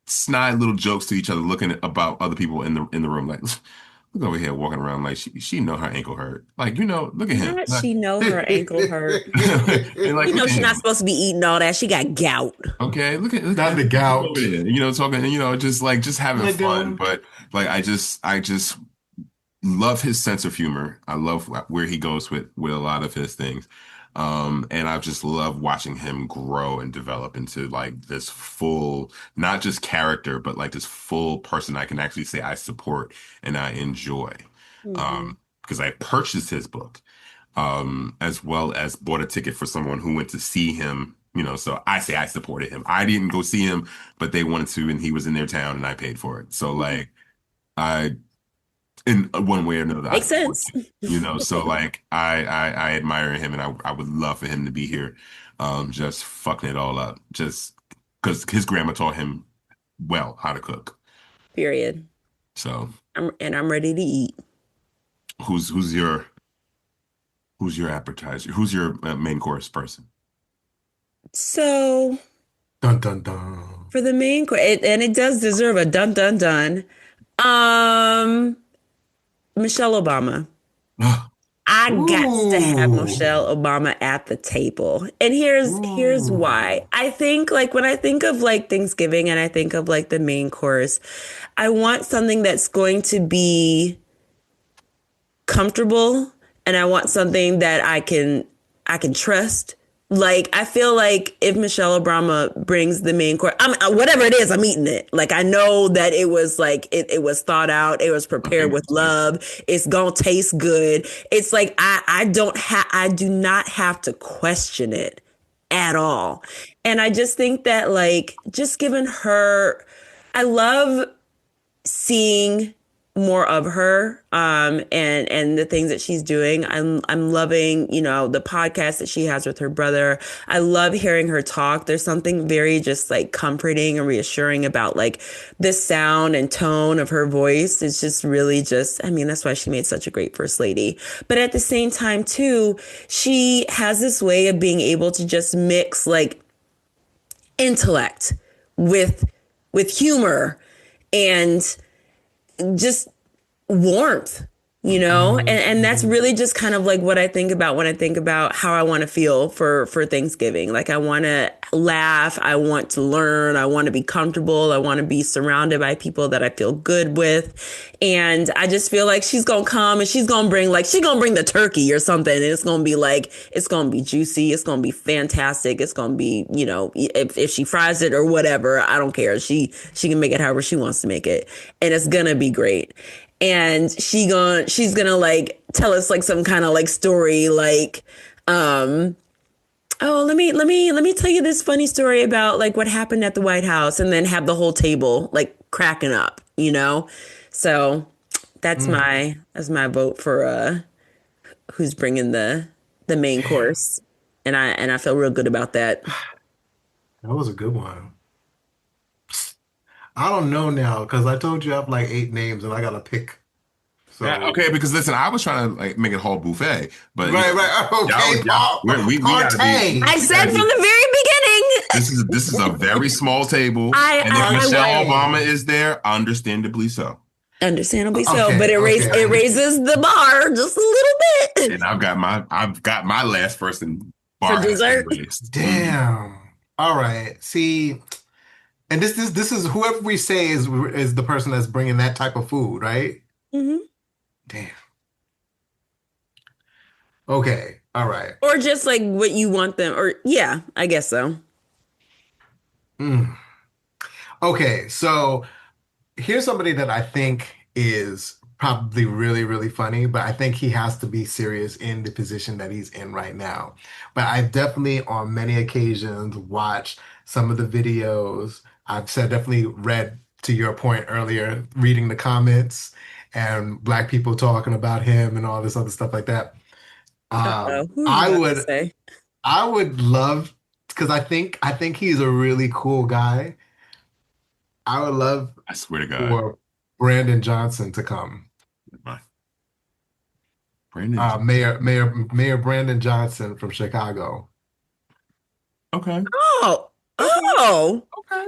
snide little jokes to each other, looking at, about other people in the room. Like, look over here walking around like she know her ankle hurt. Like, look at him. Not Like, she know her ankle hurt. and like, You look know at she's not him. supposed to be eating all that. She got gout. Okay, Not the look over gout. there. Talking, just having The fun. gout. But like, I just love his sense of humor. I love where he goes with a lot of his things. And I just love watching him grow and develop into like this full, not just character, but like this full person I can actually say I support and I enjoy. Hmm. Because I purchased his book, as well as bought a ticket for someone who went to see him. So I say I supported him. I didn't go see him, but they wanted to, and he was in their town, and I paid for it. So like, I, in one way or another, I Makes support sense. him. So like, I admire him, and I would love for him to be here, just fucking it all up, just because his grandma taught him well how to cook. Period. So I'm ready to eat. who's who's your who's your appetizer? Who's your main course person? So Dun dun dun. for the main course, and it does deserve a dun dun dun. Um, Michelle Obama. I got to have Ooh. Michelle Obama at the table. And here's why. Ooh. I think like when I think of like Thanksgiving and I think of like the main course, I want something that's going to be comfortable and I want something that I can trust. Like I feel like if Michelle Obama brings the main course, whatever it is, I'm eating it. Like I know that it was like it was thought out, it was prepared with 100%. love. It's gonna taste good. It's like I do not have to question it at all. And I just think that like just given her, I love seeing more of her and the things that she's doing. I'm loving, the podcast that she has with her brother. I love hearing her talk. There's something very just like comforting and reassuring about like the sound and tone of her voice. It's just really just, I mean, that's why she made such a great first lady. But at the same time too, she has this way of being able to just mix like intellect with humor and just warmth. you know, and that's really just kind of like what I think about when I think about how I want to feel for Thanksgiving. Like I want to laugh, I want to learn, I want to be comfortable, I want to be surrounded by people that I feel good with, and I just feel like she's gonna come and she's gonna bring the turkey or something, and it's gonna be like it's gonna be juicy, it's gonna be fantastic, it's gonna be, you know, if she fries it or whatever, I don't care. She can make it however she wants to make it, and it's gonna be great. And she's gonna like tell us like some kind of like story like oh, let me tell you this funny story about like what happened at the White House, and then have the whole table like cracking up, you know. So that's my vote for who's bringing the main course, and I feel real good about that. That was a good one. I don't know now because I told you I have like 8 names and I gotta pick. Yeah, So okay, because listen, I was trying to like make it whole buffet, but you right, know, right. Okay, we gotta be. I partay. We said gotta from be. the very beginning. This is a very small table, I and if I, Michelle I Obama is there, understandably so. understandably so, but Okay, it okay. raises the bar just a little bit And I've got my last person for bar has been dessert. raised. Damn. All right. See, and this is whoever we say is the person that's bringing that type of food, right? Hmm. Damn. Okay. All right. Or just like what you want them, or yeah, I guess so. Mm. Okay. So here's somebody that I think is probably really, really funny, but I think he has to be serious in the position that he's in right now. But I've definitely, on many occasions, watched some of the videos. I've said definitely read to your point earlier, reading the comments and black people talking about him and all this other stuff like that. Uh-oh, who are you I about to would say? I would love because I think he's a really cool guy. I would love I swear to God, for Brandon Johnson to come. my Brandon Johnson. Mayor Brandon Johnson from Chicago. Okay, Oh, okay, oh, okay.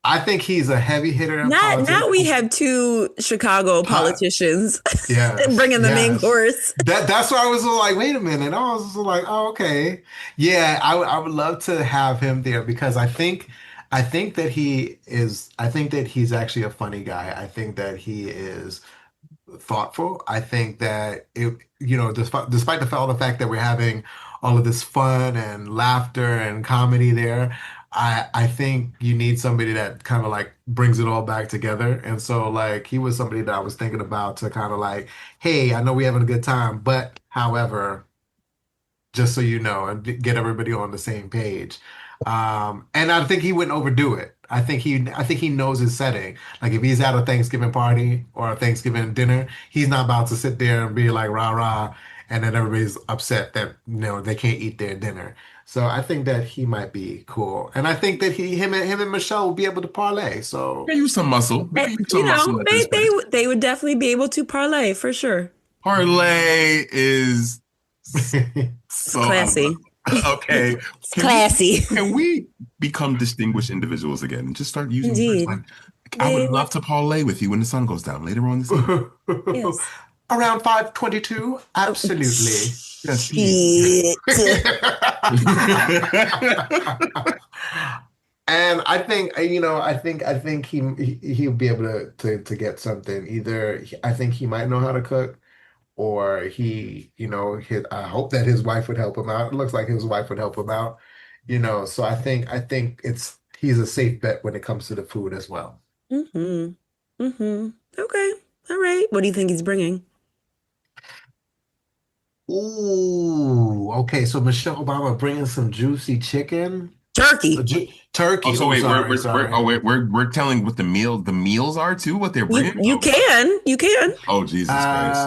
I think he's a heavy hitter in now politics. we have two Chicago Po- politicians yes, bringing the main yes. course. That's why I was like, wait a minute. I was just like, oh, okay. Yeah, I would love to have him there because I think that he's actually a funny guy. I think that he is thoughtful. I think that despite all the fact that we're having all of this fun and laughter and comedy there, I think you need somebody that kind of like brings it all back together. And so like he was somebody that I was thinking about to kind of like, hey, I know we're having a good time, but however, just so you know, and get everybody on the same page. And I think he wouldn't overdo it. I think he knows his setting. Like if he's at a Thanksgiving party or a Thanksgiving dinner, he's not about to sit there and be like rah rah, and then everybody's upset that they can't eat their dinner. So I think that he might be cool, and I think that him and Michelle will be able to parlay. So Maybe use some muscle. Maybe use You some muscle know, at this place. they would definitely be able to parlay for sure. Parlay is It's so I love classy. it. Okay. It's Can we classy. can we become distinguished individuals again and just start using words like Indeed. I would They love to parlay with you when the sun goes down later on this evening. yes. around 5:22, Oh, absolutely. Yes, please. shit. And I think he'll be able to get something. Either I think he might know how to cook, or I hope that his wife would help him out. It looks like his wife would help him out. So I think he's a safe bet when it comes to the food as well. Mm-hmm. Mm-hmm. Okay. All right. What do you think he's bringing? Ooh, okay. So Michelle Obama bringing some juicy chicken, Turkey. Oh, turkey. so Oh, wait, sorry, sorry. we're telling what the meals are too, what they're You bringing? you Oh, can. You can. oh Jesus Christ.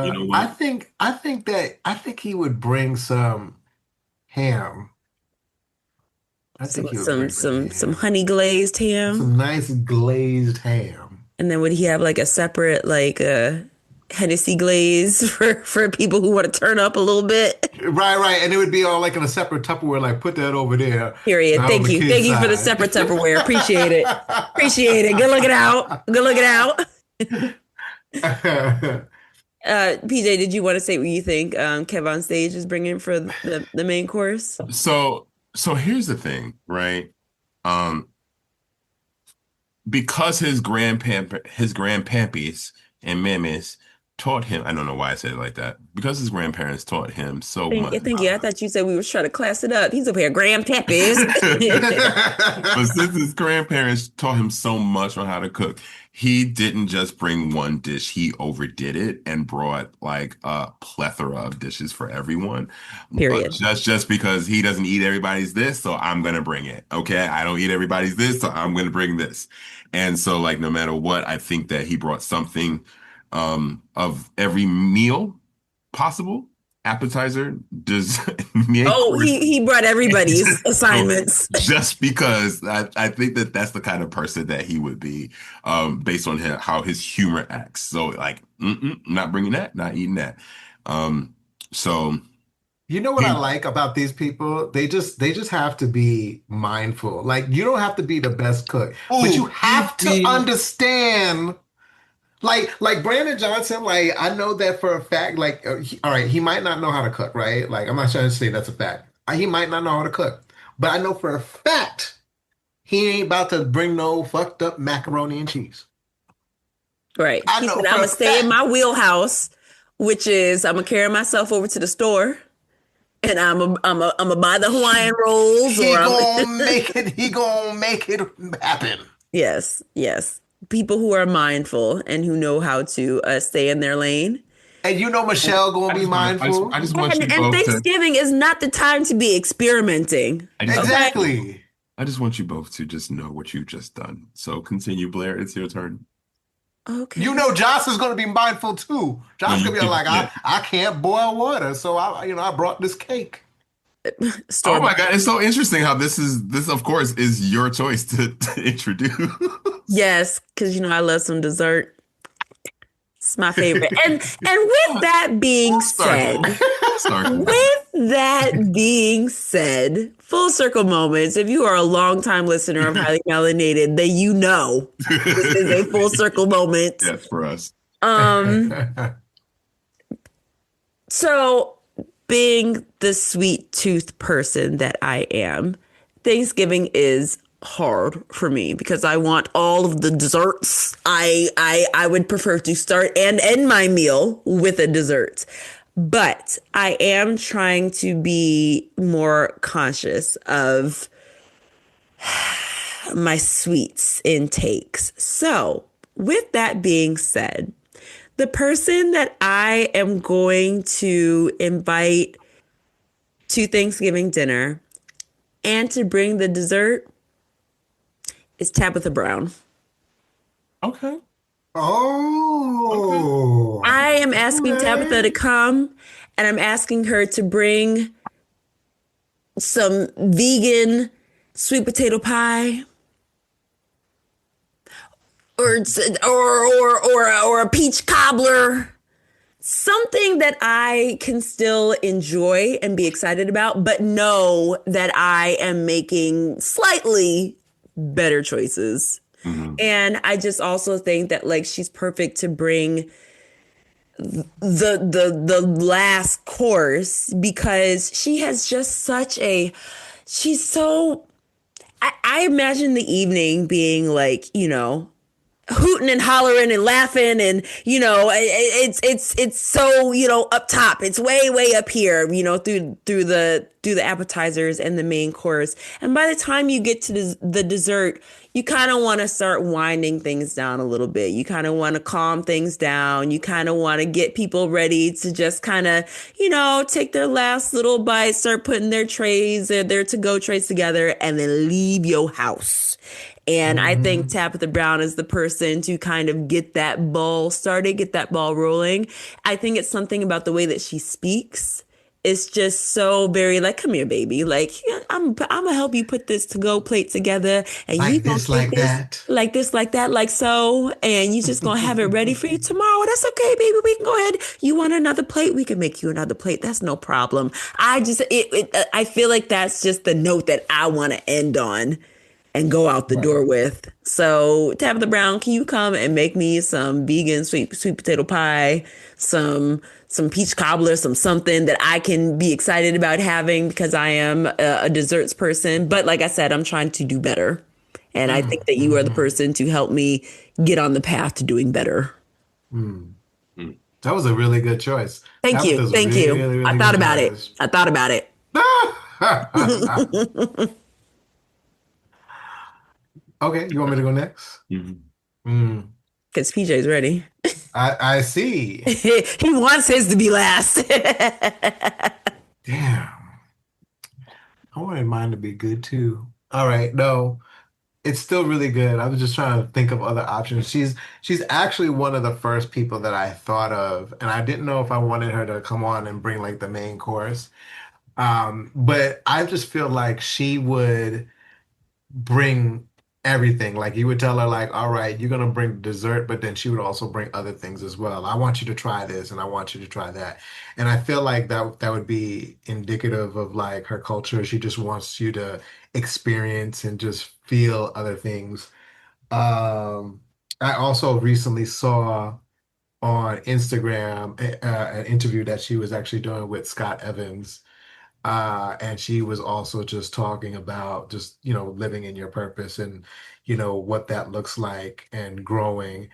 You know I what? think he would bring some ham. I think he would bring some Some ham. honey glazed ham. Some nice glazed ham. And then would he have like a separate like Hennessy glaze for people who want to turn up a little bit? Right, right. And it would be all like in a separate Tupperware, like put that over there, Period. not on Thank the you. kids' Thank you for the side. separate Tupperware. Appreciate it. Appreciate it. Good looking out. Good looking out. PJ, did you want to say what you think Kev on stage is bringing for the main course? So here's the thing, right? Um, because his grandpappies and mammies taught him. I don't know why I said it like that. Because his grandparents taught him so much. Thank you. I thought you said we were trying to class it up. He's up here, grandpappy. But since his grandparents taught him so much on how to cook, he didn't just bring one dish, he overdid it and brought like a plethora of dishes for everyone. But Period. just because he doesn't eat everybody's this, so I'm gonna bring it. Okay. I don't eat everybody's this, so I'm gonna bring this. And so like no matter what, I think that he brought something of every meal possible. Appetizer, does main Oh, course. he brought everybody's assignments. Just because I think that that's the kind of person that he would be, based on how his humor acts. So like, not bringing that, not eating that. So You know what I like about these people? They just have to be mindful. Like you don't have to be the best cook, but you have to understand. Like Brandon Johnson, like I know that for a fact. Like, all right, he might not know how to cook, right? Like I'm not trying to say that's a fact. He might not know how to cook, but I know for a fact he ain't about to bring no fucked up macaroni and cheese. Right. I He know said, for I'm a going to stay in fact. my wheelhouse, which is I'm going to carry myself over to the store and I'm a buy the Hawaiian rolls or He I'm gonna make it. He gonna make it happen. yes, yes. People who are mindful and who know how to stay in their lane. And you know Michelle gonna be I mindful. just want you And both to, Thanksgiving is not the time to be experimenting. I just, Okay. Exactly. I just want you both to just know what you've just done. So continue, Blair. It's your turn. Okay. You know Josh is gonna be mindful too. No, Josh you gonna be keep like, yeah. I can't boil water, so I brought this cake. Oh Store my bought. God, it's so interesting how this of course is your choice to introduce. Yes, because I love some dessert. It's my favorite. And with that being Start. said, Start. with that being said, full circle moments. If you are a longtime listener of Highly Melanated, then you know this is a full circle moment. Yes, for us. Um, so being the sweet tooth person that I am, Thanksgiving is hard for me because I want all of the desserts. I would prefer to start and end my meal with a dessert. But I am trying to be more conscious of my sweets intakes. So, with that being said, the person that I am going to invite to Thanksgiving dinner and to bring the dessert is Tabitha Brown. Okay. Oh, I am asking Tabitha to okay. come and I'm asking her to bring some vegan sweet potato pie or a peach cobbler. Something that I can still enjoy and be excited about, but know that I am making slightly better choices. Mhm. And I just also think that like she's perfect to bring the last course because she has just such a she's so I imagine the evening being like, hooting and hollering and laughing and it's so up top, it's way up here, through the appetizers and the main course, and by the time you get to the dessert you kind of want to start winding things down a little bit. You kind of want to calm things down. You kind of want to get people ready to just kind of take their last little bite, start putting their trays, their to-go trays together, and then leave your house. And I think Mhm. Tabitha Brown is the person to kind of get that ball started, get that ball rolling. I think it's something about the way that she speaks. It's just so very like, come here, baby. Like, yeah, I'm gonna help you put this to-go plate together, and you Like gonna this, take like this that. like this, like that, like so, and you just gonna have it ready for you tomorrow. That's okay, baby. We can go ahead. You want another plate? We can make you another plate. That's no problem. I feel like that's just the note that I want to end on. and go out the Right. door with. So, Tabitha Brown, can you come and make me some vegan sweet potato pie, some peach cobbler, some something that I can be excited about having because I am a desserts person. But like I said, I'm trying to do better. And I think that you are the Mhm. person to help me get on the path to doing better. Mm. Mm. That was a really good choice. Thank you. Tabitha's a Thank you. really, I really thought good about it. choice. I thought about it. Okay, you want me to go next? Mhm. Mm. Because PJ's ready. I see. He wants his to be last. Damn. I wanted mine to be good too. All right, no, it's still really good. I was just trying to think of other options. She's actually one of the first people that I thought of, and I didn't know if I wanted her to come on and bring like the main course. But I just feel like she would bring everything. Like you would tell her, like, all right, you're gonna bring dessert, but then she would also bring other things as well. I want you to try this and I want you to try that. And I feel like that would be indicative of like her culture. She just wants you to experience and just feel other things. Um, I also recently saw on Instagram an interview that she was actually doing with Scott Evans. And she was also just talking about just, living in your purpose and, what that looks like and growing.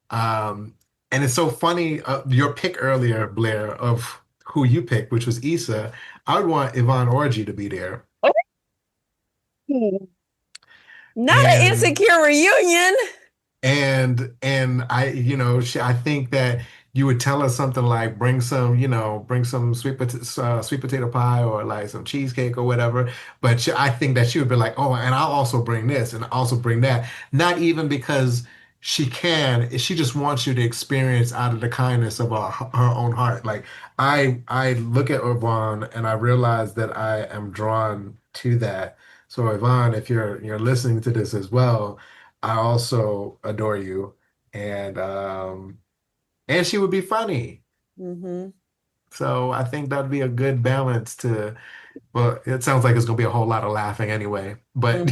Um, and it's so funny, your pick earlier, Blair, of who you picked, which was Issa. I would want Yvonne Orji to be there. Not an And insecure reunion. and I think that you would tell us something like bring some sweet potato pie or like some cheesecake or whatever. But I think that she would be like, oh, and I'll also bring this and also bring that. Not even because she can, she just wants you to experience out of the kindness of her own heart. Like I look at Yvonne and I realize that I am drawn to that. So Yvonne, if you're listening to this as well, I also adore you, and she would be funny. Hmm. So I think that'd be a good balance to. Well, it sounds like it's gonna be a whole lot of laughing anyway, but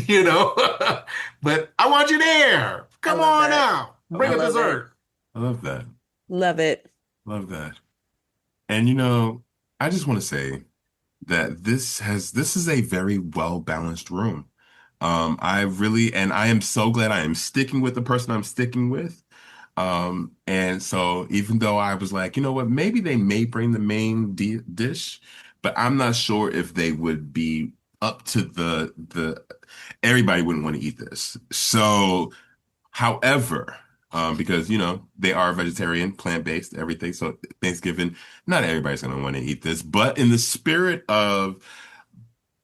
but I want you there. I Come love on that. out. I I Bring a love love it. dessert. I love that. Love it. Love that. And I just want to say that this is a very well balanced room. I am so glad I am sticking with the person I'm sticking with. And so even though I was like, you know what, maybe they may bring the main dish, but I'm not sure if they would be up to the everybody wouldn't want to eat this. So however, because they are vegetarian, plant-based, everything. So Thanksgiving, not everybody's gonna want to eat this, but in the spirit of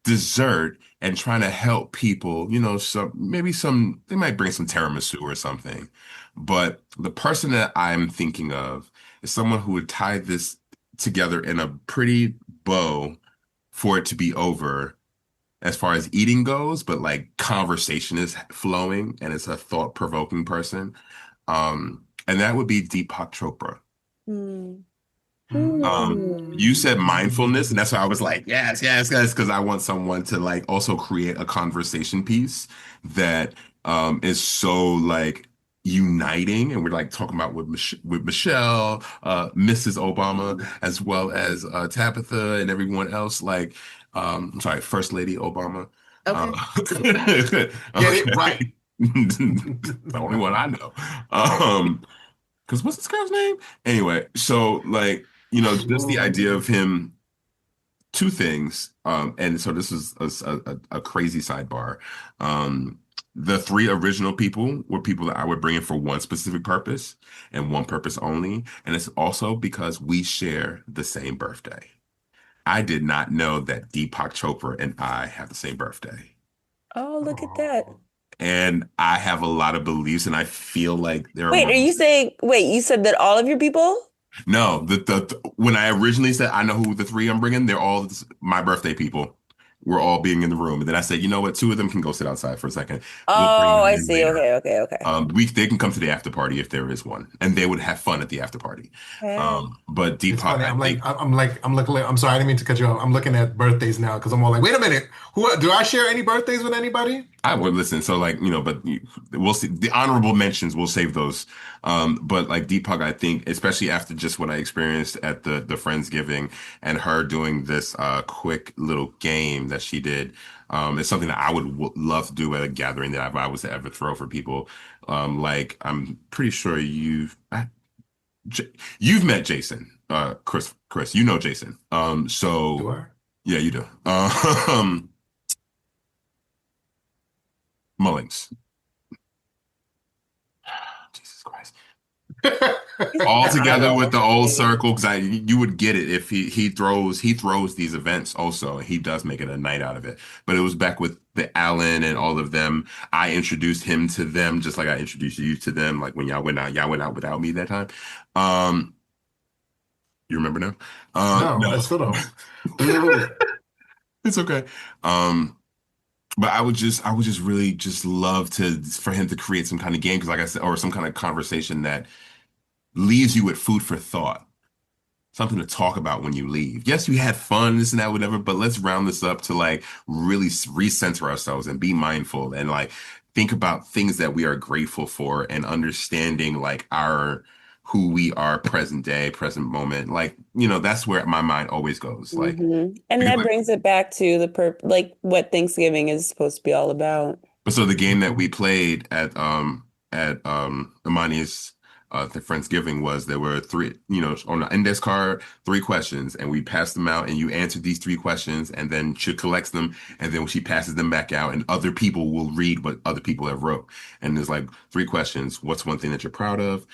dessert and trying to help people, some they might bring some tiramisu or something. But the person that I'm thinking of is someone who would tie this together in a pretty bow for it to be over as far as eating goes, but like conversation is flowing and it's a thought-provoking person. And that would be Deepak Chopra. Mm. You said Mm. mindfulness, and that's why I was like, yes, yes, yes, because I want someone to like also create a conversation piece that is so like uniting, and we're like talking about with Michelle, Mrs. Obama, as well as Tabitha and everyone else. Like, I'm sorry, First Lady Obama. Okay. Uh, Get it right. okay, the only one I know. Because what's this girl's name? Anyway, so like, just the idea of him, two things. And so this is a crazy sidebar. Um, the three original people were people that I would bring in for one specific purpose and one purpose only. And it's also because we share the same birthday. I did not know that Deepak Chopra and I have the same birthday. Oh, look at that. Oh. And I have a lot of beliefs, and I feel like there are moments. Wait, you said that all of your people? No, when I originally said I know who the three I'm bringing, they're all my birthday people. we're all being in the room. And then I said, you know what? Two of them can go sit outside for a second. We'll bring Oh, them I in see. later. Okay. They can come to the after party if there is one, and they would have fun at the after party. Okay. But It's Deepak, funny. I think. I'm looking. I'm sorry, I didn't mean to cut you off. I'm looking at birthdays now because I'm all like, wait a minute. Who do I share any birthdays with anybody? I would listen. So like, we'll see the honorable mentions. We'll save those. But like Deepak, I think, especially after just what I experienced at the Friendsgiving and her doing this quick little game that she did, it's something that I would love to do at a gathering that if I was to ever throw for people. Like I'm pretty sure you've met Jason, Chris, you know Jason. Do So I? yeah, you do. Mullings. Jesus Christ. All I together with know. the old circle, because you would get it if he throws these events also. He does make it a night out of it. But it was back with the Allen and all of them. I introduced him to them just like I introduced you to them. Like when y'all went out without me that time. Um, you remember now? No, No, I still don't. Ooh, it's okay. Um, but I would just really just love for him to create some kind of game because like I said, or some kind of conversation that leaves you with food for thought. Something to talk about when you leave. Yes, we had fun, this and that, whatever, but let's round this up to like really recenter ourselves and be mindful and like think about things that we are grateful for and understanding like who we are present day, present moment. Like, that's where my mind always goes. Like, And because that brings it back to like what Thanksgiving is supposed to be all about. but so the game that we played at Imani's the Friendsgiving was there were three, on the index card, three questions, and we passed them out, and you answered these three questions, and then she collects them, and then she passes them back out, and other people will read what other people have wrote. And there's like three questions. What's one thing that you're proud of,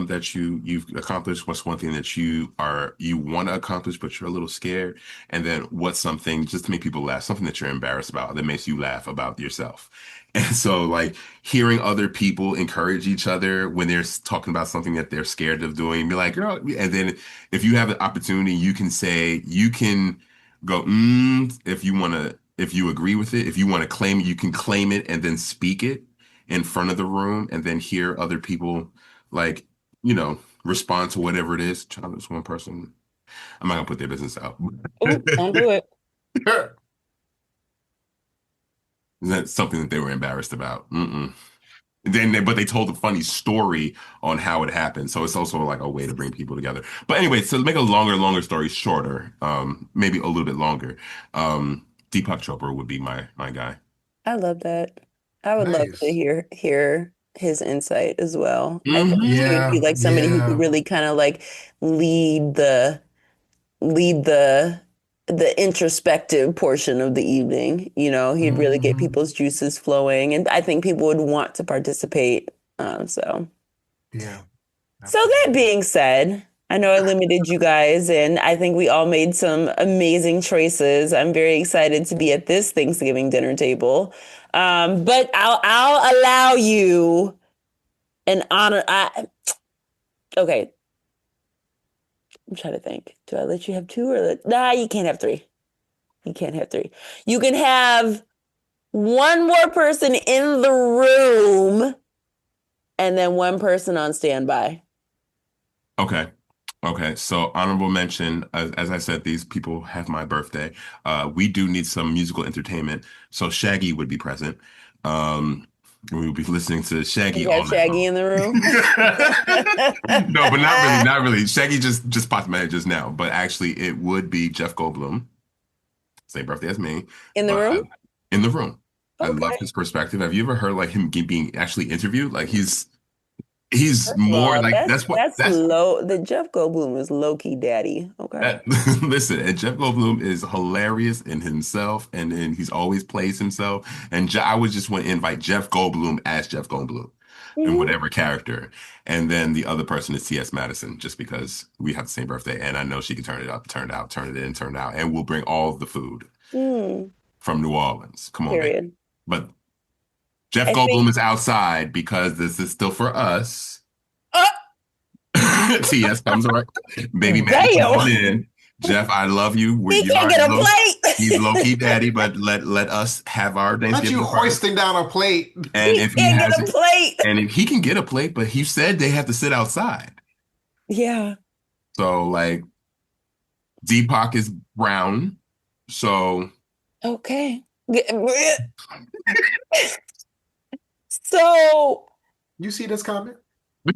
that you've accomplished? What's one thing that you want to accomplish, but you're a little scared? And then what's something just to make people laugh, something that you're embarrassed about that makes you laugh about yourself? And so, like, hearing other people encourage each other when they're talking about something that they're scared of doing, be like, girl, and then if you have the opportunity, you can go, if you want to, if you agree with it, if you want to claim it, you can claim it and then speak it in front of the room and then hear other people, like, respond to whatever it is. Try this one person. I'm not gonna put their business out. Ooh, don't do it. That's something that they were embarrassed about. Mm-mm. But they told a funny story on how it happened. So it's also like a way to bring people together. But anyway, so to make a longer story shorter, maybe a little bit longer, Deepak Chopra would be my guy. I love that. I would love to nice. hear his insight as well. I think Hmm. he would be Yeah, like somebody who could yeah. really kind of like lead the lead the the introspective portion of the evening. He'd really get Hmm. people's juices flowing, and I think people would want to participate. So. Yeah, So that absolutely. being said, I know I limited you guys, and I think we all made some amazing choices. I'm very excited to be at this Thanksgiving dinner table. But I'll allow you an honor. Okay, I'm trying to think. Do I let you have two nah? You can't have three. You can't have three. You can have one more person in the room, and then one person on standby. Okay. Okay. So honorable mention, as I said, these people have my birthday. We do need some musical entertainment. So Shaggy would be present. We would be listening to Shaggy You have all night Shaggy long. in the room. No, but not really, not really. Shaggy just popped in my head just now, but actually it would be Jeff Goldblum, same birthday as me, In the but room? in the room. I love Okay. his perspective. Have you ever heard like him being actually interviewed? Like he's First of more all, like that's low. The Jeff Goldblum is low key daddy. Okay. listen, and Jeff Goldblum is hilarious in himself, and he's always plays himself. And I would just want to invite Jeff Goldblum as Jeff Goldblum in Hmm. whatever character, and then the other person is T.S. Madison, just because we have the same birthday, and I know she can turn it up, turn it out, turn it in, turn it out, and we'll bring all of the food Hmm. from New Orleans. Come on, baby. Period. But Jeff I Goldblum think. is outside because this is still for us. Oh, TS comes right. Baby Maddie, come on damn! in. Jeff, I love you. He You can't already get a know. plate. He's low key daddy, but let us have our Not you Thanksgiving first. hoisting down a plate. And He if he can't get has a it, plate. and if he can get a plate, but he said they have to sit outside. Yeah. So like Deepak is brown. So Okay. So You see this comment?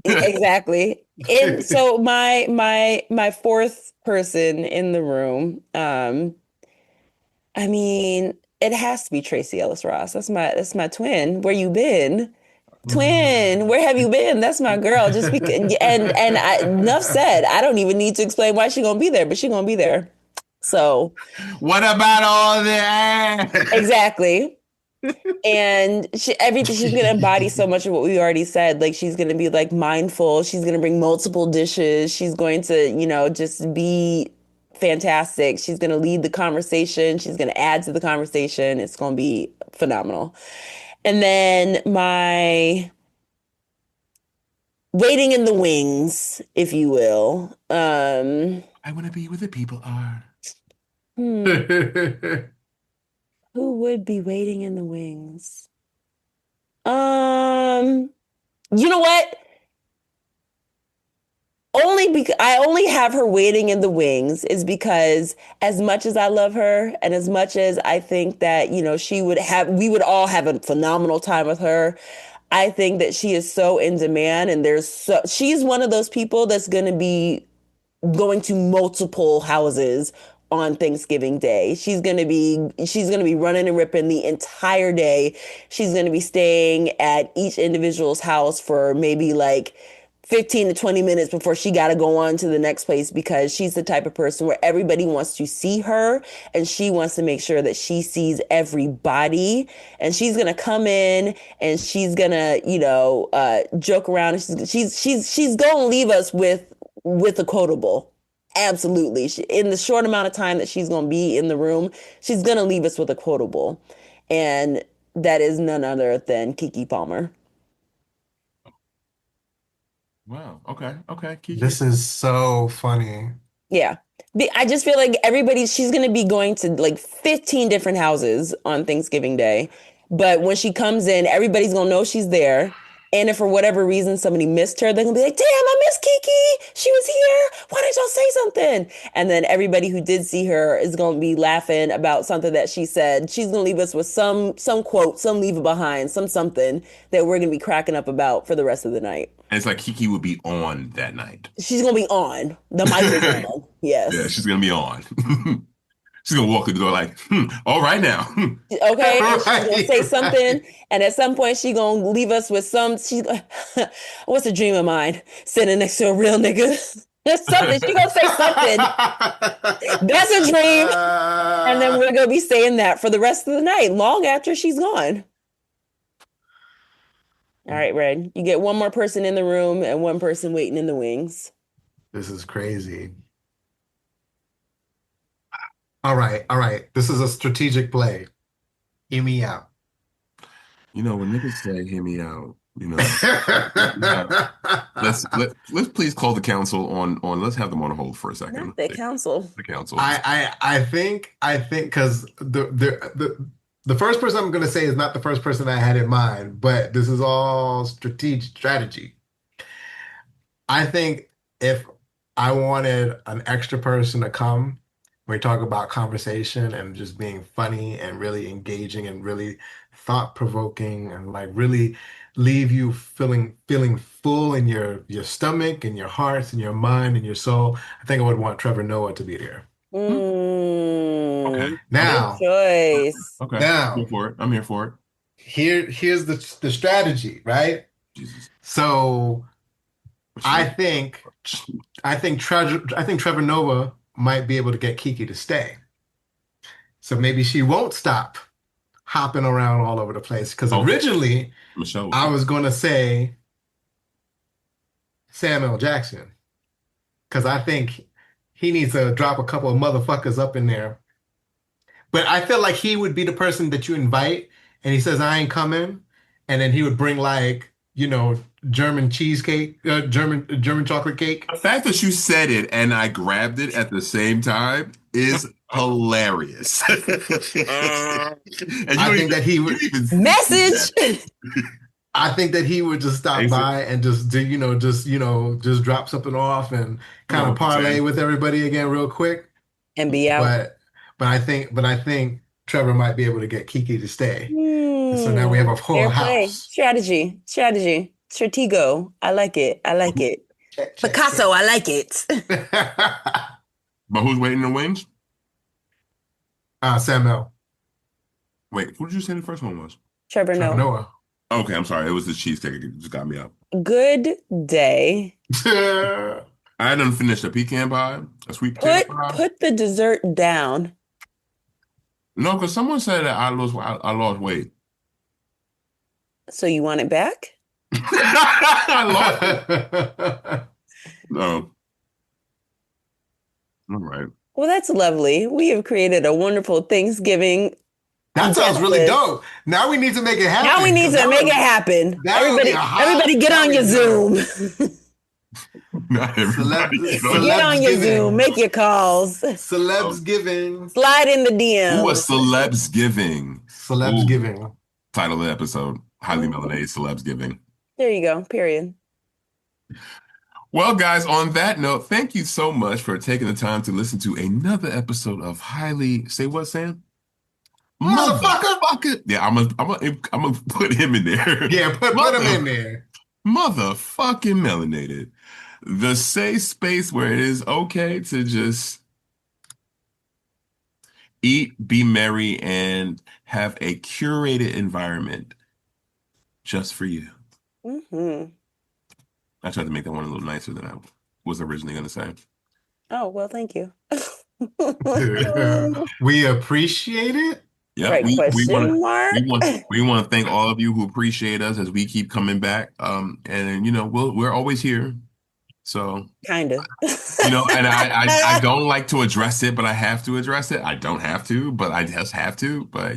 exactly. And so my fourth person in the room, I mean, it has to be Tracy Ellis Ross. That's my twin. Where you been? Twin, where have you been? That's my girl. Just because, enough said. I don't even need to explain why she gonna be there, but she gonna be there. So what about all that? exactly. And everything she's gonna embody so much of what we already said. Like she's gonna be like mindful. She's gonna bring multiple dishes. She's going to, just be fantastic. She's gonna lead the conversation. She's gonna add to the conversation. It's gonna be phenomenal. And then my waiting in the wings, if you will. I want to be where the people are. Hmm, who would be waiting in the wings? You know what? Only because I only have her waiting in the wings is because as much as I love her and as much as I think that, we would all have a phenomenal time with her. I think that she is so in demand and she's one of those people that's going to be going to multiple houses on Thanksgiving Day. She's going to be running and ripping the entire day. She's going to be staying at each individual's house for maybe like 15 to 20 minutes before she got to go on to the next place because she's the type of person where everybody wants to see her and she wants to make sure that she sees everybody. And she's going to come in and she's going to, joke around. And she's going to leave us with a quotable. Absolutely. In the short amount of time that she's going to be in the room, she's going to leave us with a quotable. And that is none other than Keke Palmer. Wow. Okay. Okay. Kiki. This is so funny. Yeah. I just feel like she's going to be going to like 15 different houses on Thanksgiving Day. But when she comes in, everybody's going to know she's there. And if for whatever reason somebody missed her, they're going to be like, damn, I miss Kiki. She was here. Why didn't y'all say something? And then everybody who did see her is going to be laughing about something that she said. She's going to leave us with some quote, some leave it behind, something that we're going to be cracking up about for the rest of the night. And it's like Kiki would be on that night. She's going to be on. The mic is on. Yes. Yeah, she's gonna be on. She's gonna walk through the door like, all right now. Okay, and she's gonna say something, and at some point she gonna leave us with what's a dream of mine? Sitting next to a real nigga. Something. She gonna say something. That's a dream. And then we're gonna be saying that for the rest of the night, long after she's gone. All right, Red. You get one more person in the room and one person waiting in the wings. This is crazy. All right, all right. This is a strategic play. Hear me out. When niggas say hear me out, let's please call the council on let's have them on hold for a second. Not the council. The council. I think because the first person I'm going to say is not the first person I had in mind, but this is all strategy. I think if I wanted an extra person to come, we talk about conversation and just being funny and really engaging and really thought-provoking and like really leave you feeling full in your stomach and your heart and your mind and your soul. I think I would want Trevor Noah to be there. Okay. Now, good choice. Okay. Now, I'm here for it. I'm here for it. Here's the strategy, right? Jesus. So I think Trevor Noah might be able to get Kiki to stay. So maybe she won't stop hopping around all over the place. Because originally Michelle I was going to say Samuel Jackson. Because I think he needs to drop a couple of motherfuckers up in there. But I feel like he would be the person that you invite and he says, I ain't coming. And then he would bring like German cheesecake, German chocolate cake. The fact that you said it and I grabbed it at the same time is hilarious. And I think that he would. Message. I think that he would just stop by and just do, just drop something off and kind of parlay with everybody again real quick and be out. But I think Trevor might be able to get Kiki to stay. So now we have a whole house. Strategy. Stratego. I like it. Picasso, I like it. But who's waiting in the wings? Samuel. Wait, who did you say the first one was? Trevor Noah. Okay, I'm sorry. It was the cheesecake. It just got me up. Good day. I done finished a pecan pie, a sweet potato pie. Put the dessert down. No, because someone said that I lost weight. So you want it back? I lost it. No. All right. Well, that's lovely. We have created a wonderful Thanksgiving. That sounds really dope. Now we need to make it happen. Everybody get on your Zoom. Not everybody. Get on your Zoom. Make your calls. Celebs giving. Slide in the DM. Who was Celebs Giving? Celebs Giving. Title of the episode, Highly Melanated Celebs Giving. There you go. Period. Well, guys, on that note, thank you so much for taking the time to listen to another episode of Highly... Say what, Sam? Motherfucker. Yeah, I'm gonna put him in there. Yeah, put him in there. Motherfucking Melanated. The safe space where it is okay to just eat, be merry, and have a curated environment just for you. Mm-hmm. I tried to make that one a little nicer than I was originally going to say. Oh, well, thank you. We appreciate it. Yeah, right, we want to thank all of you who appreciate us as we keep coming back. And we're always here. So kind of, and I don't like to address it, but I have to address it. I don't have to, but I just have to. But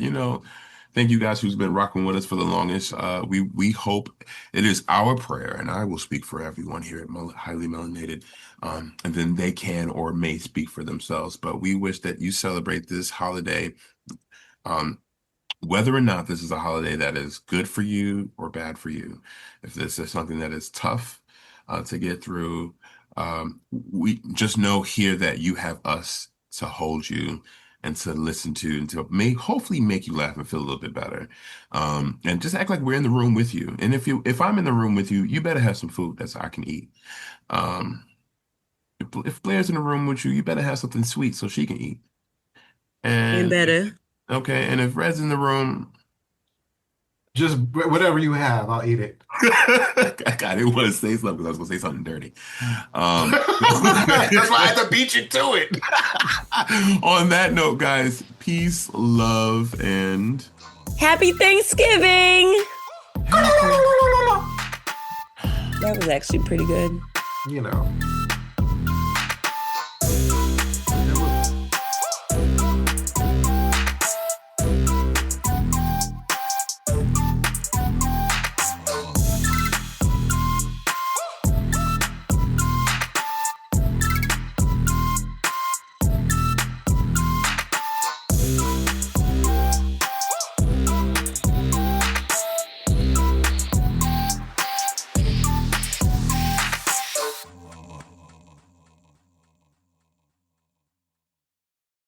thank you guys who's been rocking with us for the longest. We hope, it is our prayer, and I will speak for everyone here at Highly Melanated, and then they can or may speak for themselves. But we wish that you celebrate this holiday, whether or not this is a holiday that is good for you or bad for you. If this is something that is tough to get through, we just know here that you have us to hold you and to listen to, and to hopefully make you laugh and feel a little bit better. And just act like we're in the room with you. And if I'm in the room with you, you better have some food that I can eat. If Blair's in the room with you, you better have something sweet so she can eat. And better. Okay, and if Red's in the room, just whatever you have, I'll eat it. I didn't want to say something because I was going to say something dirty. That's why I had to beat you to it. On that note, guys, peace, love, and happy Thanksgiving. That was actually pretty good.